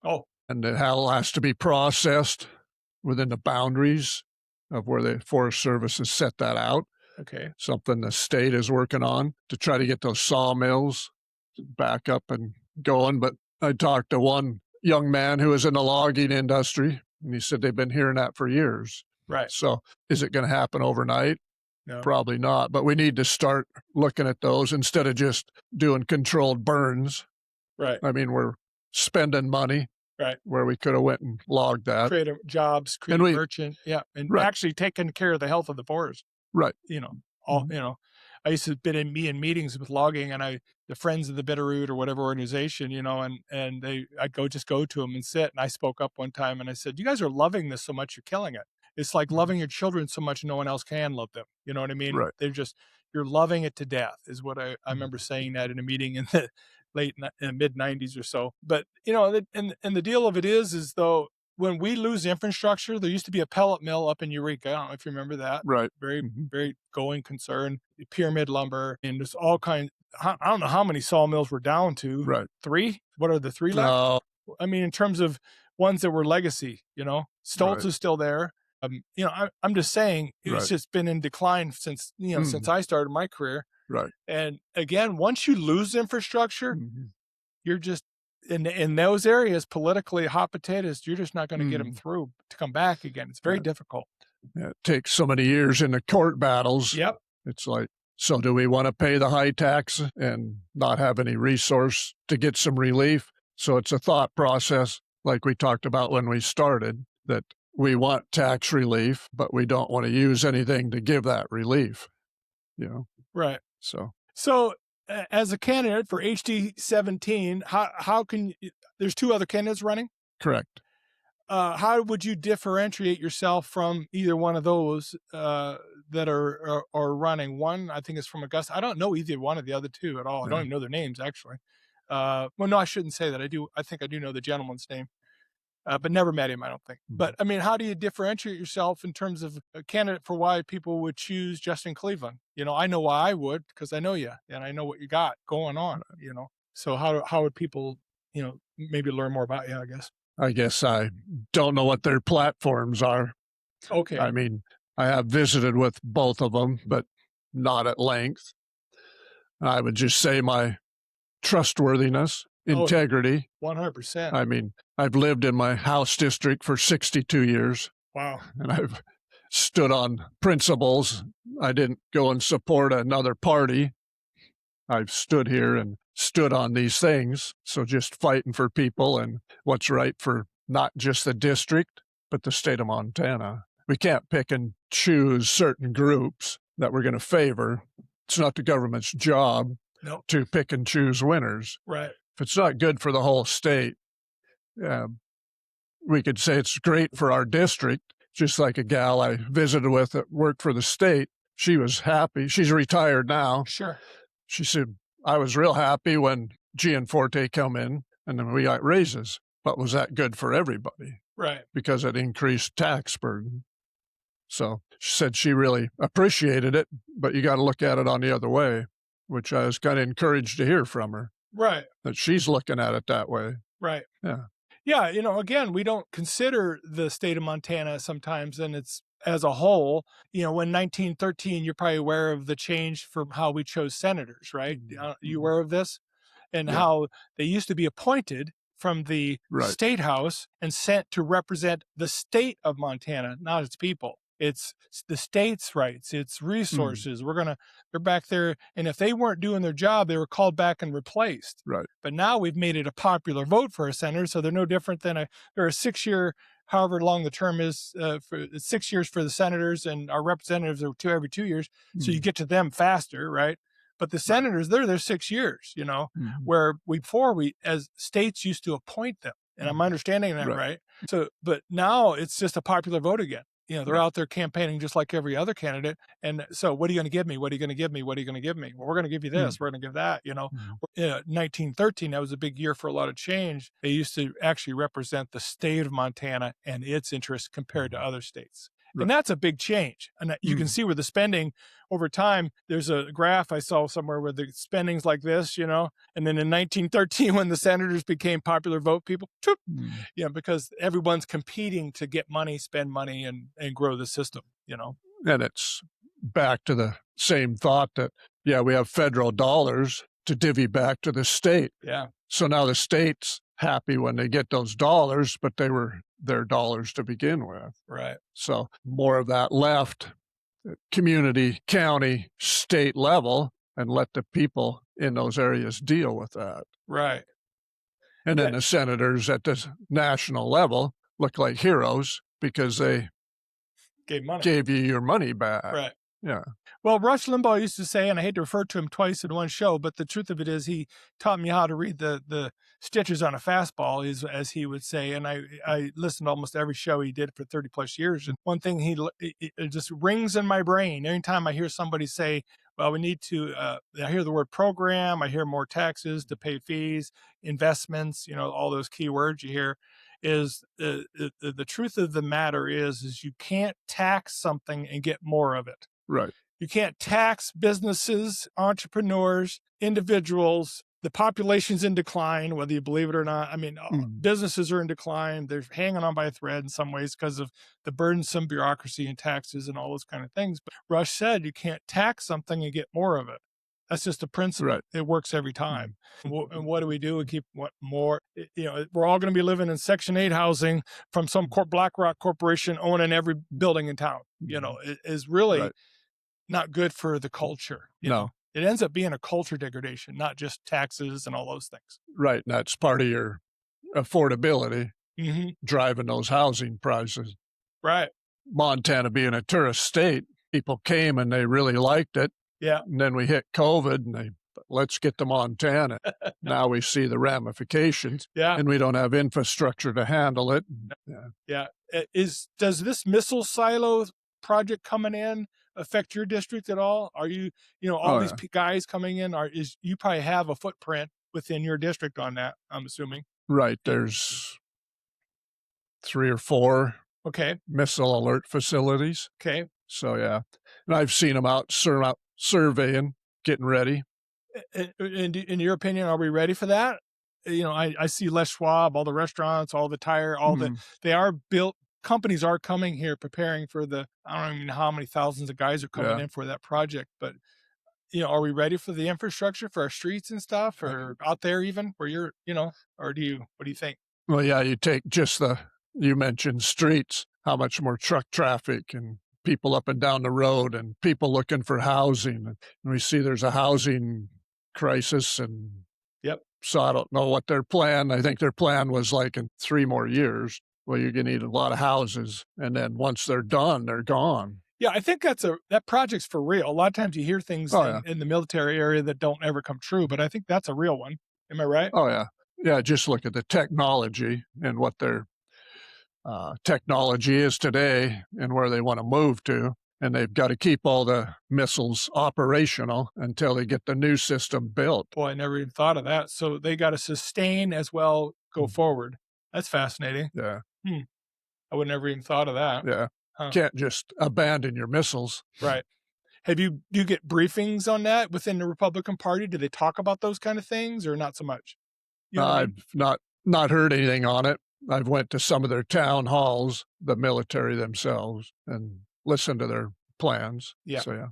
Oh. And it has to be processed within the boundaries of where the Forest Service has set that out. Okay. Something the state is working on to try to get those sawmills back up and going. But I talked to one young man who was in the logging industry, and he said they've been hearing that for years. Right. So is it going to happen overnight? No. Probably not. But we need to start looking at those instead of just doing controlled burns. Right. I mean, we're spending money. Right. Where we could have went and logged that. Create jobs, create merchant. Yeah. And actually taking care of the health of the forest. Right. I used to be in meetings with logging, and the Friends of the Bitterroot or whatever organization, and I'd go to them and sit. And I spoke up one time and I said, you guys are loving this so much, you're killing it. It's like loving your children so much no one else can love them. You know what I mean? Right. You're loving it to death is what I remember saying that in a meeting in the mid 90s or so. But, and the deal of it is though, when we lose infrastructure, there used to be a pellet mill up in Eureka. I don't know if you remember that. Right. Very, very going concern. Pyramid lumber, and there's all kinds. I don't know how many sawmills we're down to. Right. 3? What are the 3 left? No. I mean, in terms of ones that were legacy, Stoltz is still there. I'm just saying it's just been in decline since I started my career. Right. And again, once you lose infrastructure, you're just in those areas politically hot potatoes. You're just not going to get them through to come back again. It's very difficult. Yeah, it takes so many years in the court battles. Yep. It's like, so do we want to pay the high tax and not have any resource to get some relief? So it's a thought process, like we talked about when we started, that we want tax relief, but we don't want to use anything to give that relief, Right. So As a candidate for HD17, how can there's two other candidates running? correct. How would you differentiate yourself from either one of those that are running? One, I think, is from Augusta. I don't know either one of the other two at all. I don't even know their names, actually. Well, no, I shouldn't say that. I think I do know the gentleman's name, but never met him, I don't think. But I mean, how do you differentiate yourself in terms of a candidate for why people would choose Justin Cleveland? I know why I would, because I know you and I know what you got going on. So how would people maybe learn more about you? I guess I don't know what their platforms are. Okay. I mean, I have visited with both of them, but not at length. I would just say my trustworthiness, integrity. 100%. I mean, I've lived in my house district for 62 years. Wow. And I've stood on principles. I didn't go and support another party. I've stood here and stood on these things. So just fighting for people and what's right for not just the district, but the state of Montana. We can't pick and choose certain groups that we're going to favor. It's not the government's job to pick and choose winners. Right. If it's not good for the whole state, we could say it's great for our district. Just like a gal I visited with that worked for the state. She was happy. She's retired now. Sure. She said, I was real happy when Gianforte come in and then we got raises. But was that good for everybody? Right. Because it increased tax burden. So she said she really appreciated it, but you got to look at it on the other way, which I was kind of encouraged to hear from her. Right. That she's looking at it that way. Right. Yeah. Yeah. Again, we don't consider the state of Montana sometimes, and it's as a whole. When 1913, you're probably aware of the change from how we chose senators, right? You aware of this? And how they used to be appointed from the state house and sent to represent the state of Montana, not its people. It's the state's rights, its resources. They're back there. And if they weren't doing their job, they were called back and replaced. Right. But now we've made it a popular vote for a senator. So they're no different than they're a 6-year, however long the term is, for 6 years for the senators, and our representatives are every 2 years. So you get to them faster, right? But the senators, they're there 6 years, where before we, as states, used to appoint them. And I'm understanding that, right? So, but now it's just a popular vote again. They're out there campaigning just like every other candidate. And so what are you going to give me? What are you going to give me? What are you going to give me? Well, we're going to give you this. We're going to give that, 1913, that was a big year for a lot of change. They used to actually represent the state of Montana and its interests compared to other states. And that's a big change. And you can see where the spending over time, there's a graph I saw somewhere where the spending's like this, and then in 1913, when the senators became popular vote people, because everyone's competing to get money, spend money, and grow the system, And it's back to the same thought that, we have federal dollars to divvy back to the state. Yeah. So now the state's happy when they get those dollars, but they were their dollars to begin with. Right. So more of that left at community, county, state level, and let the people in those areas deal with that. Right. And then the senators at the national level look like heroes because they gave you your money back. Right. Yeah. Well, Rush Limbaugh used to say, and I hate to refer to him twice in one show, but the truth of it is he taught me how to read the stitches on a fastball, as he would say. And I listened to almost every show he did for 30 plus years. And one thing it just rings in my brain. Anytime I hear somebody say, well, we need to, I hear the word program, I hear more taxes to pay fees, investments, all those key words you hear, is the truth of the matter is you can't tax something and get more of it. Right. You can't tax businesses, entrepreneurs, individuals. The population's in decline, whether you believe it or not. I mean, businesses are in decline. They're hanging on by a thread in some ways because of the burdensome bureaucracy and taxes and all those kind of things. But Rush said you can't tax something and get more of it. That's just a principle. Right. It works every time. And what do? We keep what more? We're all going to be living in Section 8 housing from some BlackRock corporation owning every building in town. It is really not good for the culture. No. It ends up being a culture degradation, not just taxes and all those things. Right. And that's part of your affordability Hmm. driving those housing prices. Right. Montana being a tourist state, people came and they really liked it. Yeah. And then we hit COVID and let's get to Montana. Now we see the ramifications Yeah. and we don't have infrastructure to handle it. Yeah. Yeah. Does this missile silo project coming in affect your district at all? Are you, all Oh, these yeah. guys coming in you probably have a footprint within your district on that, I'm assuming. Right. There's 3 or 4 Okay. missile alert facilities. Okay. So, yeah. And I've seen them out surveying, getting ready. In your opinion, are we ready for that? I see Les Schwab, all the restaurants, all the tire, they are built. Companies are coming here preparing for I don't even know how many thousands of guys are coming Yeah. in for that project, but are we ready for the infrastructure for our streets and stuff, or out there even where you're, or what do you think? Well, yeah, you take just you mentioned streets, how much more truck traffic and people up and down the road and people looking for housing. And we see there's a housing crisis. And Yep. so I don't know what their plan, I think their plan was like in 3 more years. Well, you're going to need a lot of houses. And then once they're done, they're gone. Yeah, I think that project's for real. A lot of times you hear things in the military area that don't ever come true, but I think that's a real one. Am I right? Oh, yeah. Yeah, just look at the technology and what their technology is today and where they want to move to. And they've got to keep all the missiles operational until they get the new system built. Boy, I never even thought of that. So they got to sustain as well, go forward. That's fascinating. Yeah. I would never even thought of that. Yeah. Huh. Can't just abandon your missiles. Right. Do you get briefings on that within the Republican Party? Do they talk about those kind of things or not so much? I've not heard anything on it. I've went to some of their town halls, the military themselves, and listened to their plans. Yeah. So,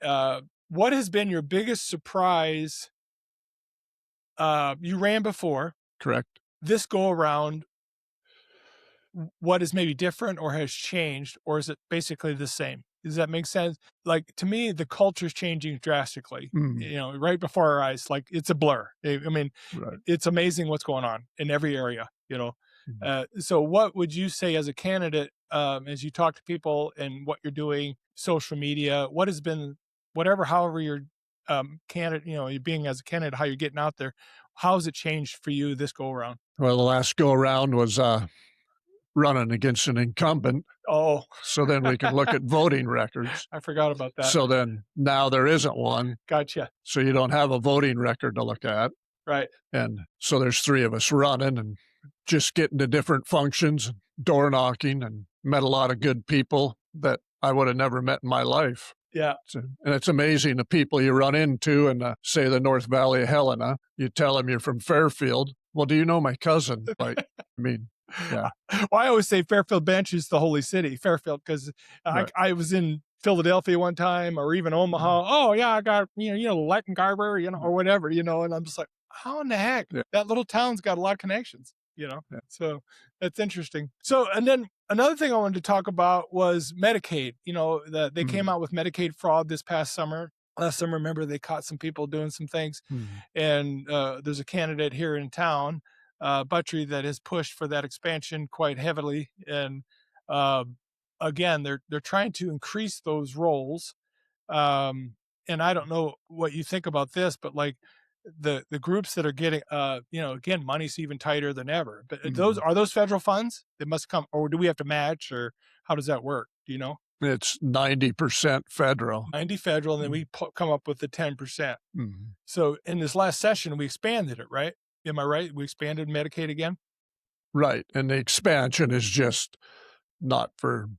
yeah. What has been your biggest surprise? You ran before. Correct. This go around, what is maybe different or has changed, or is it basically the same? Does that make sense? Like, to me, the culture's changing drastically, right before our eyes. Like, it's a blur. I mean, Right. It's amazing what's going on in every area, So what would you say as a candidate, as you talk to people and what you're doing, social media, what has been, however you're candidate, you're being as a candidate, how you're getting out there, how has it changed for you this go around? Well, the last go around was running against an incumbent. Oh, So then we can look at voting records. I forgot about that. So then now there isn't one. Gotcha. So you don't have a voting record to look at. Right. And so there's 3 of us running and just getting to different functions, door knocking, and met a lot of good people that I would have never met in my life. Yeah. And it's amazing the people you run into in, say, the North Valley of Helena. You tell them you're from Fairfield. Well, do you know my cousin? Like, I mean, yeah. Well, I always say Fairfield Bench is the holy city, Fairfield, because Right. I was in Philadelphia one time, or even Omaha. Oh yeah, I got Latin Garber, or whatever, and I'm just like, how in the heck? Yeah. That little town's got a lot of connections, Yeah. So that's interesting. So, and then another thing I wanted to talk about was Medicaid. That they came out with Medicaid fraud this past summer. Last summer, remember, they caught some people doing some things, and there's a candidate here in town, Buttrey, that has pushed for that expansion quite heavily. And again, they're trying to increase those rolls. And I don't know what you think about this, but like the groups that are getting, again, money's even tighter than ever. But are those federal funds? They must come, or do we have to match, or how does that work? Do you know? It's 90% federal. 90 federal, and then we come up with the 10%. Mm-hmm. So in this last session, we expanded it, right? Am I right? We expanded Medicaid again? Right. And the expansion is just not for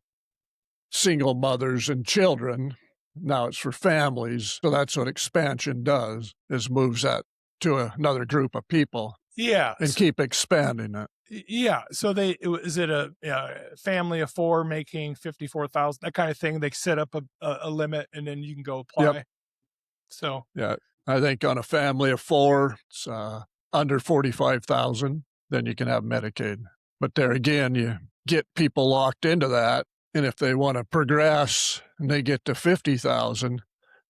single mothers and children. Now it's for families. So that's what expansion does, is moves that to another group of people. Yeah. And keep expanding it. Yeah. So is it a family of 4 making 54,000, that kind of thing? They set up a limit and then you can go apply. Yep. So yeah, I think on a family of 4, it's under 45,000, then you can have Medicaid. But there again, you get people locked into that. And if they want to progress and they get to 50,000,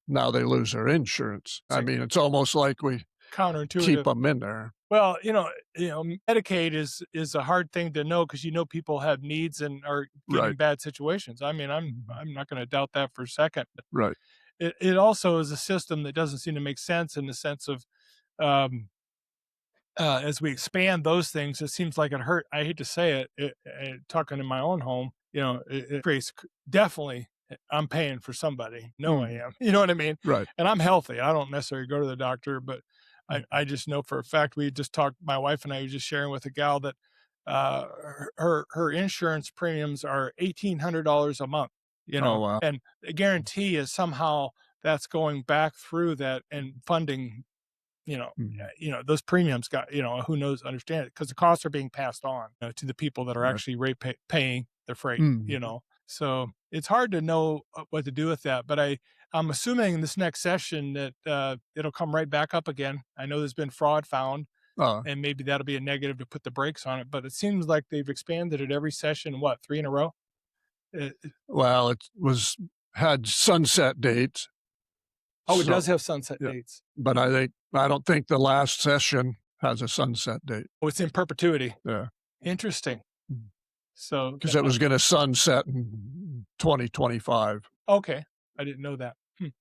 now they lose their insurance. I mean, it's almost like we counterintuitive. keep them in there. Well, Medicaid is a hard thing to know because people have needs and are getting Right. bad situations. I mean, Mhm. I'm not going to doubt that for a second. But Right. it also is a system that doesn't seem to make sense in the sense of um, as we expand those things, it seems like it hurt. I hate to say talking in my own home, it creates definitely. I'm paying for somebody. No, I Mm. am. You know what I mean? Right. And I'm healthy. I don't necessarily go to the doctor, but Mm. I just know for a fact. We just talked. My wife and I were just sharing with a gal that her insurance premiums are $1,800 a month. Oh, wow. And the guarantee is somehow that's going back through that and funding Mhm. those premiums got, who knows, understand it because the costs are being passed on to the people that are Right. actually paying the freight, Mhm. So it's hard to know what to do with that. But I'm assuming this next session that it'll come right back up again. I know there's been fraud found, Uh, and maybe that'll be a negative to put the brakes on it. But it seems like they've expanded it every session, what, three in a row? Uh, well, it had sunset dates. oh, it does So, have sunset yeah, dates. but I don't think the last session has a sunset date. Oh, it's in perpetuity. Yeah. Interesting. So, Because it was going to sunset in 2025. okay, I didn't know that. Mhm.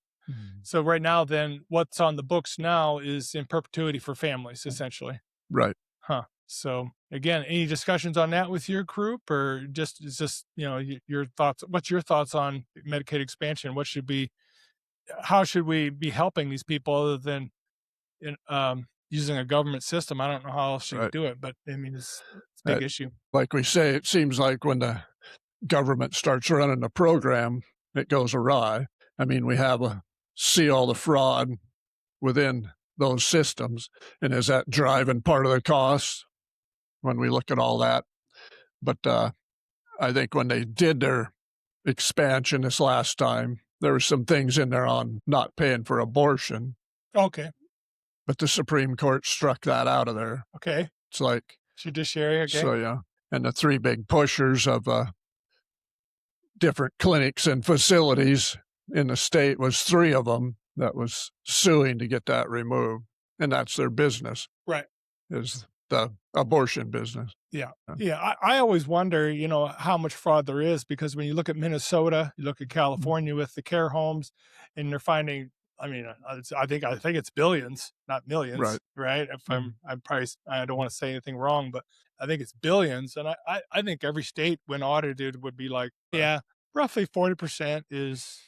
So right now, then, what's on the books now is in perpetuity for families, essentially. Right. Huh. So again, any discussions on that with your group, or just is just your thoughts? What's your thoughts on Medicaid expansion? How should we be helping these people other than using a government system? I don't know how else you Right. do it, but I mean, it's a Uh, big issue. like we say, it seems like when the government starts running a program, it goes awry. I mean, we see all the fraud within those systems. And is that driving part of the cost when we look at all that? But I think when they did their expansion this last time, there were some things in there on not paying for abortion, Okay. but the Supreme Court struck that out of there. Okay. It's like, Judiciary. Okay. so yeah. And the three big pushers of different clinics and facilities in the state was three of them that was suing to get that removed. And that's their business, Right. is the abortion business. Yeah. Yeah. I always wonder, how much fraud there is because when you look at Minnesota, you look at California with the care homes, and they're finding, I mean, I think it's billions, not millions, Right. right? If I'm probably, I don't want to say anything wrong, but I think it's billions. And I think every state, when audited, would be like, yeah, roughly 40% is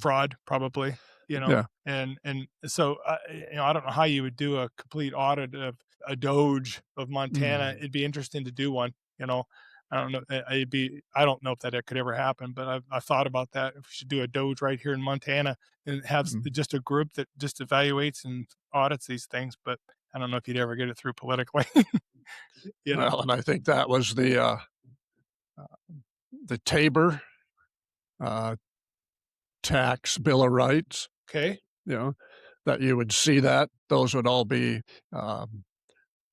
fraud, probably, Yeah. and so, I don't know how you would do a complete audit of a Doge of Montana. It'd be interesting to do one. I don't know. I don't know if that could ever happen, but I've thought about that. If we should do a Doge right here in Montana and have just a group that just evaluates and audits these things. But I don't know if you'd ever get it through politically. Well, and I think that was the Tabor uh, tax Bill of Rights, Okay. that you would see that. Those would all be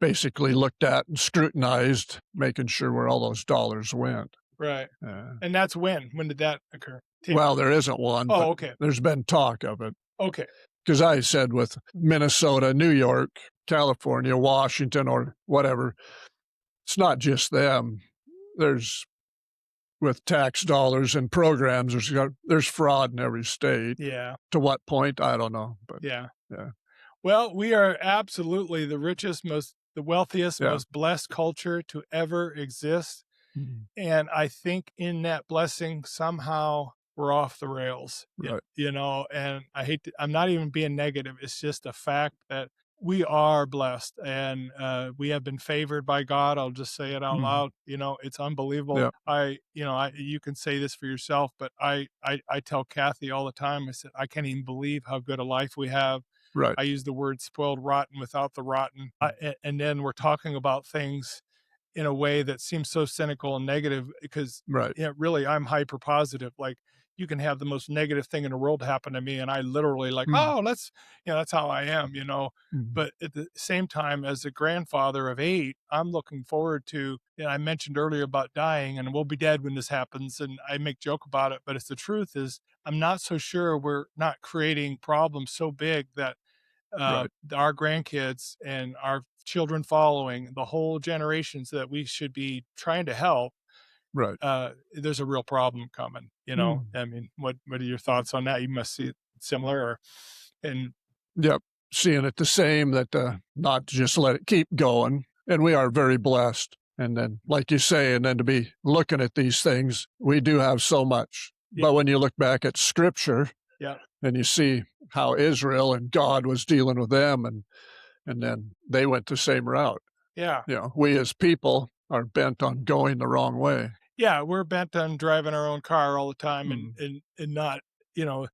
basically looked at and scrutinized, making sure where all those dollars went. Right. And that's when? When did that occur? Well, there isn't one, Oh, but okay. there's been talk of it. Okay. Because I said with Minnesota, New York, California, Washington, or whatever, it's not just them. There's with tax dollars and programs, there's fraud in every state. Yeah. To what point, I don't know. But Yeah. yeah. Well, we are absolutely the richest, the wealthiest, Yeah. most blessed culture to ever exist. Mhm. And I think in that blessing, somehow we're off the rails, Right. and I'm not even being negative. It's just a fact that we are blessed and we have been favored by God. I'll just say it out loud. It's unbelievable. Yeah. You can say this for yourself, but I tell Kathy all the time, I said, I can't even believe how good a life we have. Right. I use the word spoiled rotten without the rotten. And then we're talking about things in a way that seems so cynical and negative because Right. really I'm hyper positive. Like you can have the most negative thing in the world happen to me and I literally like, Mhm. oh, that's how I am, Mhm. But at the same time, as a grandfather of 8, I'm looking forward to, I mentioned earlier about dying and we'll be dead when this happens. And I make joke about it, but it's the truth is I'm not so sure we're not creating problems so big that Right. our grandkids and our children following, the whole generations that we should be trying to help, Right. there's a real problem coming. Mm. I mean, what are your thoughts on that? You must see it similar, and Yep. Seeing it the same, that not to just let it keep going. And we are very blessed. And then, like you say, and then to be looking at these things, we do have so much. yeah, But when you look back at scripture yeah, and you see how Israel and God was dealing with them, and then they went the same route. yeah. We as people are bent on going the wrong way. Yeah, we're bent on driving our own car all the time and Mm. and not,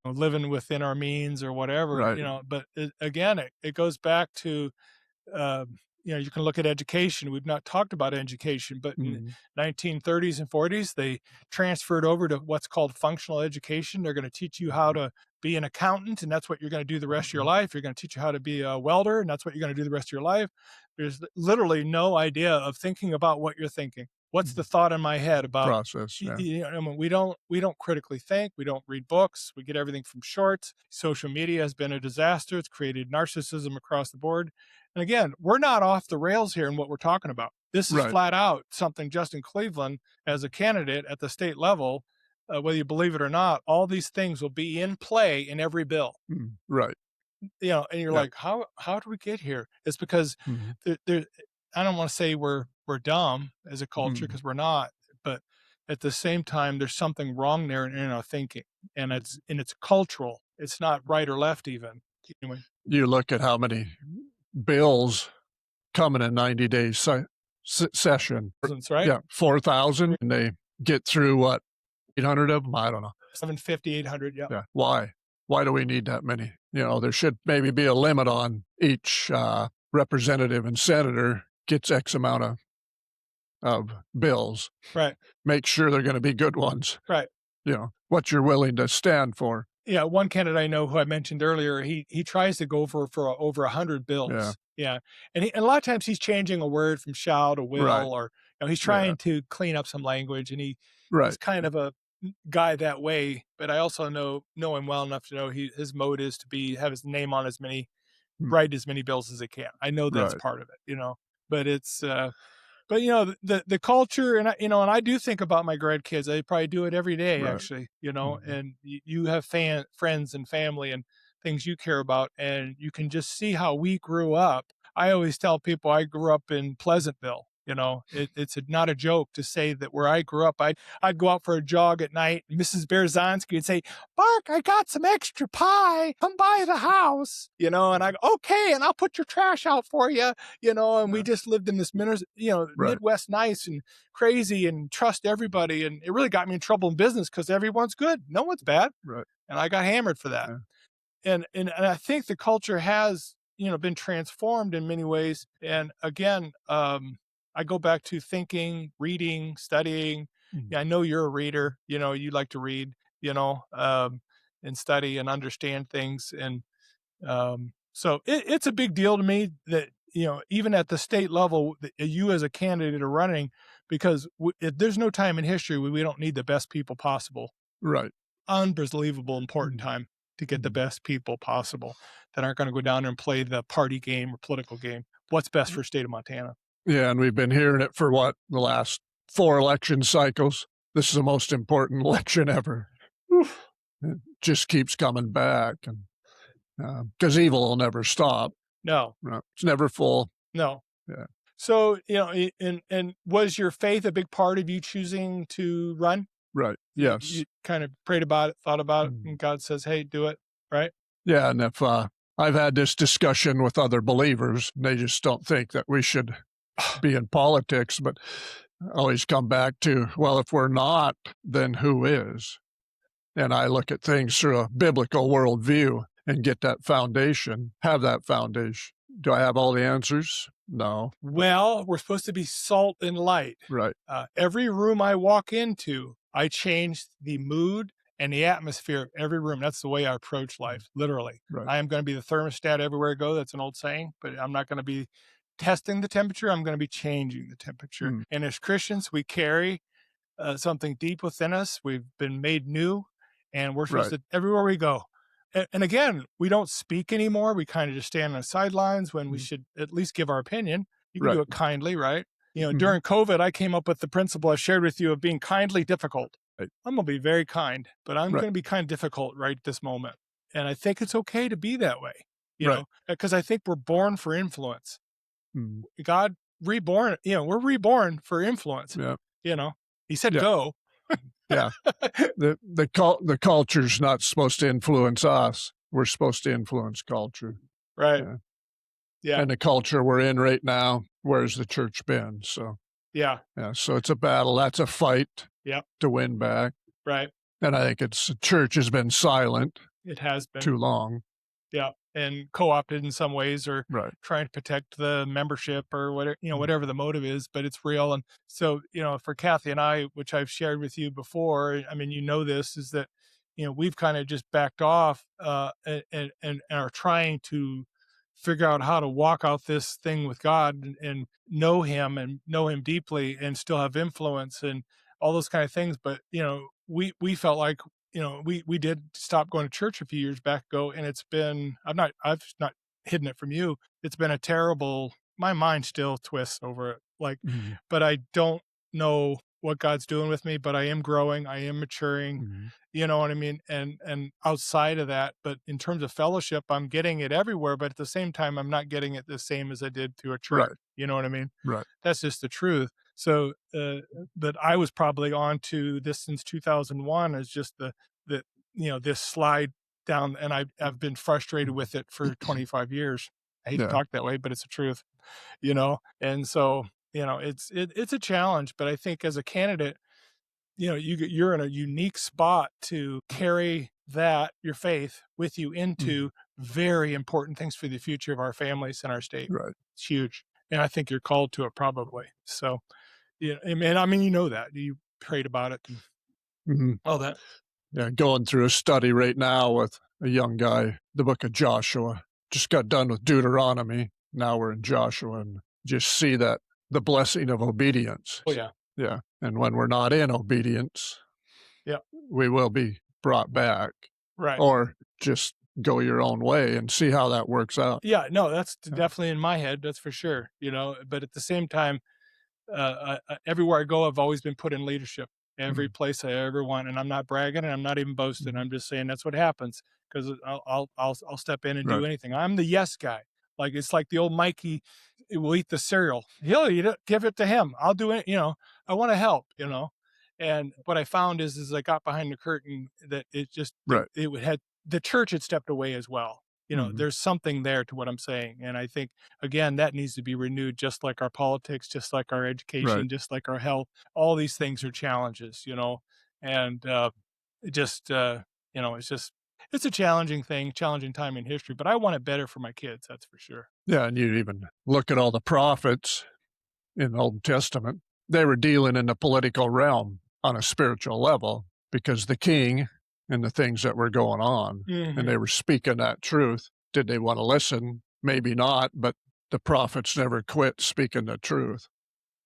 living within our means or whatever, Right. but again, it goes back to, you can look at education. We've not talked about education, but in Mm. 1930s and 40s, they transferred over to what's called functional education. They're going to teach you how to be an accountant, and that's what you're going to do the rest of your life. You're going to teach you how to be a welder, and that's what you're going to do the rest of your life. There's literally no idea of thinking about what you're thinking. What's the thought in my head about? Process. Yeah. I mean, we don't critically think. We don't read books. We get everything from shorts. Social media has been a disaster. It's created narcissism across the board. And again, we're not off the rails here in what we're talking about. This is Right. flat out something Justin Cleveland, as a candidate at the state level, whether you believe it or not, all these things will be in play in every bill. Mm. Right. And you're Yeah. like, how do we get here? It's because Mm. there I don't want to say we're dumb as a culture, Mm. because we're not, but at the same time, there's something wrong there in our thinking, and it's cultural. It's not right or left even. Anyway, You look at how many bills come in a 90 day session. that's right. Yeah. 4,000. And they get through what, 800 of them? I don't know. 750, 800. Yeah. Yeah. Why? Why do we need that many? There should maybe be a limit on each representative and senator gets X amount of bills. Right. Make sure they're going to be good ones. Right. What you're willing to stand for. Yeah, one candidate I know who I mentioned earlier, he tries to go for over 100 Yeah. bills. Yeah, and a lot of times he's changing a word from shall to will, Right. or he's Yeah. trying to clean up some language, and he's Right. kind of a guy that way. But I also know him well enough to know his mode is to have his name on Mm. write as many bills as they can. I know that's Right. part of it. But it's but the culture, and I do think about my grandkids. I probably do it every day, Right. actually. Mhm. And you have friends and family and things you care about, and you can just see how we grew up. I always tell people I grew up in Pleasantville. It's not a joke to say that where I grew up, I'd go out for a jog at night, and Mrs. Berzonski would say, "Mark, I got some extra pie. Come by the house." And I go, "Okay, and I'll put your trash out for you." And we Yeah. just lived in this Right. Midwest nice and crazy and trust everybody. And it really got me in trouble in business because everyone's good. No one's bad. Right. And I got hammered for that. Yeah. And I think the culture has, been transformed in many ways. And again, I go back to thinking, reading, studying. Mm. Yeah, I know you're a reader, you like to read, and study and understand things. And so it's a big deal to me that, even at the state level, you as a candidate are running, because there's no time in history where we don't need the best people possible. Right. Unbelievable important Mm. time to get the Mm. best people possible that aren't going to go down there and play the party game or political game. What's best for state of Montana? Yeah. And we've been hearing it for the last 4 election cycles. This is the most important election ever. Oof. It just keeps coming back. And because evil will never stop. No, It's never full. no. Yeah. So, and was your faith a big part of you choosing to run? Right. Yes. You kind of prayed about it, thought about it, Mm. and God says, "Hey, do it." Right? Yeah. And if I've had this discussion with other believers, and they just don't think that we should be in politics, but I always come back to, well, if we're not, then who is? And I look at things through a biblical worldview and get that foundation, have that foundation. Do I have all the answers? No. Well, we're supposed to be salt and light. Right. Every room I walk into, I change the mood and the atmosphere of every room. That's the way I approach life, literally. Right. I am going to be the thermostat everywhere I go. That's an old saying, but I'm not going to be testing the temperature. I'm going to be changing the temperature. Mm. And as Christians, we carry something deep within us. We've been made new, and we're supposed Right. to, everywhere we go, and again, we don't speak anymore. We kind of just stand on the sidelines when we should at least give our opinion. You can Right. do it kindly, right? Mhm. During COVID, I came up with the principle I shared with you of being kindly difficult. Right. I'm going to be very kind, but I'm Right. going to be kind of difficult right this moment. And I think it's okay to be that way, Right. because I think we're born for influence. Mhm. God reborn, we're reborn for influence. Yeah. He said, Yeah. go. Yeah. The culture's not supposed to influence us. We're supposed to influence culture. Right. Yeah. Yeah. And the culture we're in right now, where's the church been? So, Yeah. yeah. So it's a battle. That's a fight Yep. to win back. Right. And I think the church has been silent It has been. too long. Yeah, and co-opted in some ways, or Right. trying to protect the membership, or whatever, Mm. whatever the motive is, but it's real. And so, for Kathy and I, which I've shared with you before, I mean, this is that, we've kind of just backed off, and are trying to figure out how to walk out this thing with God, and know Him, and know Him deeply, and still have influence, and all those kind of things. But we felt like, we did stop going to church a few years back ago, and I've not hidden it from you. It's been a terrible, my mind still twists over it. Like, Mhm. but I don't know what God's doing with me, but I am growing, I am maturing, Mhm. you know what I mean? And outside of that, but in terms of fellowship, I'm getting it everywhere, but at the same time, I'm not getting it the same as I did through a church. Right. You know what I mean? Right. That's just the truth. So, but I was probably on to this since 2001, as just this slide down, and I've been frustrated with it for 25 years. I hate to Yeah. talk that way, but it's the truth, and so, it's a challenge. But I think as a candidate, you're in a unique spot to carry your faith with you into very important things for the future of our families and our state. Right. It's huge. And I think you're called to it, probably. So, and I mean, that you prayed about it and Mhm. all that. Yeah. Going through a study right now with a young guy, the book of Joshua. Just got done with Deuteronomy. Now we're in Joshua, and just see that the blessing of obedience. Oh, yeah. Yeah. And when we're not in obedience, Yeah. we will be brought back, Right. or just go your own way and see how that works out. Yeah. No, that's definitely in my head. That's for sure. But at the same time, everywhere I go, I've always been put in leadership. Every place I ever went, and I'm not bragging, and I'm not even boasting. I'm just saying that's what happens, because I'll step in and do Right. anything. I'm the yes guy. Like, it's like the old Mikey will eat the cereal. He'll eat it. Give it to him. I'll do it. I want to help. And what I found is I got behind the curtain, that it just Right. it had the church had stepped away as well. There's something there to what I'm saying, and I think, again, that needs to be renewed, just like our politics, just like our education, Right. just like our health. All these things are challenges, and it just, it's a challenging time in history, but I want it better for my kids. That's for sure. Yeah. And you even look at all the prophets in the Old Testament. They were dealing in the political realm on a spiritual level, because the king and the things that were going on, and they were speaking that truth. Did they want to listen? Maybe not, but the prophets never quit speaking the truth.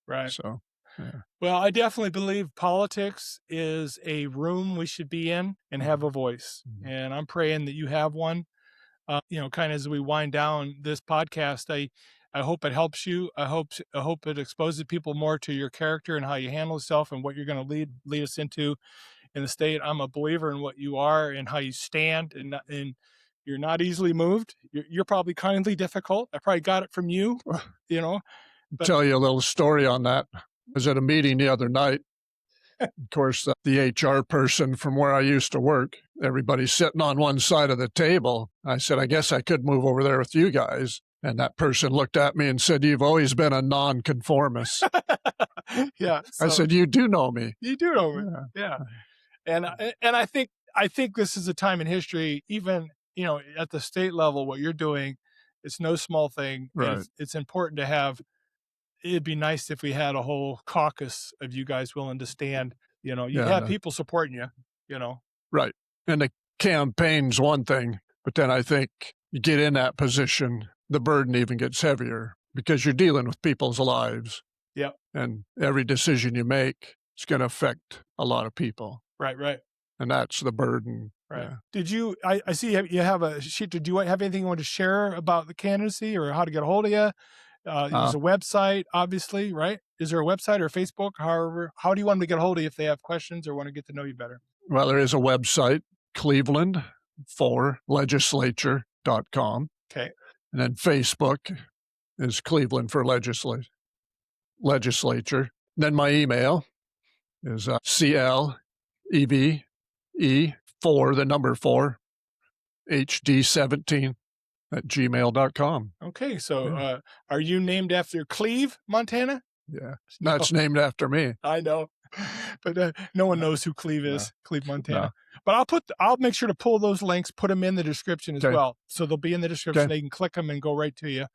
Right. So, yeah. Well, I definitely believe politics is a room we should be in and have a voice. And I'm praying that you have one. Kind of as we wind down this podcast, I hope it helps you. I hope it exposes people more to your character and how you handle yourself, and what you're going to lead us into in the state. I'm a believer in what you are and how you stand, and you're not easily moved. You're probably kindly difficult. I probably got it from you, But- Tell you a little story on that. I was at a meeting the other night. Of course, the HR person from where I used to work, everybody's sitting on one side of the table. I said, I guess I could move over there with you guys. And that person looked at me and said, you've always been a nonconformist. Yeah. I said, you do know me. You do know me. Yeah. And I think this is a time in history, even, at the state level, what you're doing, it's no small thing. Right. It's important to have. It'd be nice if we had a whole caucus of you guys willing to stand. You'd have people supporting you. Right. And the campaign's one thing, but then I think you get in that position, the burden even gets heavier, because you're dealing with people's lives. Yep. And every decision you make is going to affect a lot of people. Right. and that's the burden. Right. Yeah. Did you? I see you have a sheet. Did you have anything you want to share about the candidacy or how to get a hold of you? There's a website, obviously, right? Is there a website or Facebook? However, how do you want them to get a hold of you if they have questions or want to get to know you better? Well, there is a website, cleveland4legislature.com. Okay. And then Facebook is Cleveland for Legislature. Then my email is CLEVE4, the number 4, HD17 at gmail.com. Okay. So are you named after Cleve, Montana? Yeah. No. That's named after me. I know. But no one knows who Cleve is, Cleve, Montana. But I'll make sure to pull those links, put them in the description as well. So they'll be in the description. They can click them and go right to you.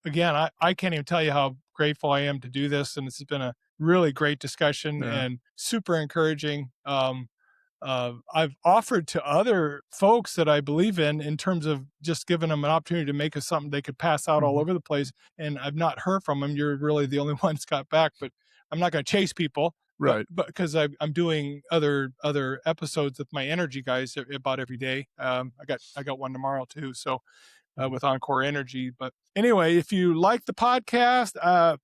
Again, I can't even tell you how grateful I am to do this. And this has been a really great discussion and super encouraging. I've offered to other folks that I believe in terms of just giving them an opportunity to make something they could pass out all over the place. And I've not heard from them. You're really the only one that's got back, but I'm not going to chase people. Right. But because I'm doing other episodes with my energy guys about every day. I got one tomorrow too. So with Encore Energy. But anyway, if you like the podcast,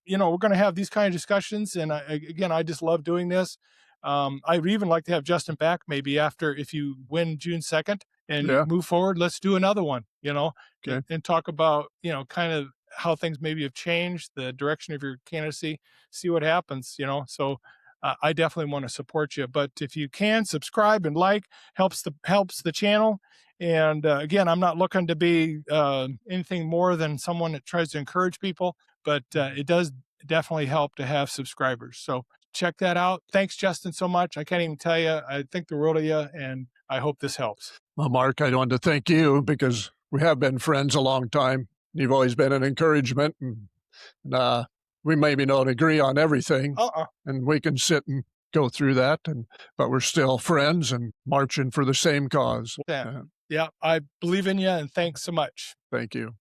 we're going to have these kind of discussions. And I just love doing this. I'd even like to have Justin back maybe after, if you win June 2nd and move forward, let's do another one, and talk about, kind of how things maybe have changed, the direction of your candidacy, see what happens, so I definitely want to support you. But if you can subscribe and helps the channel. And again, I'm not looking to be anything more than someone that tries to encourage people, but it does definitely help to have subscribers. So check that out. Thanks, Justin, so much. I can't even tell you. I think the world of you, and I hope this helps. Well, Mark, I want to thank you because we have been friends a long time. You've always been an encouragement, and we maybe don't agree on everything, and we can sit and go through that, but we're still friends and marching for the same cause. Yeah, I believe in you, and thanks so much. Thank you.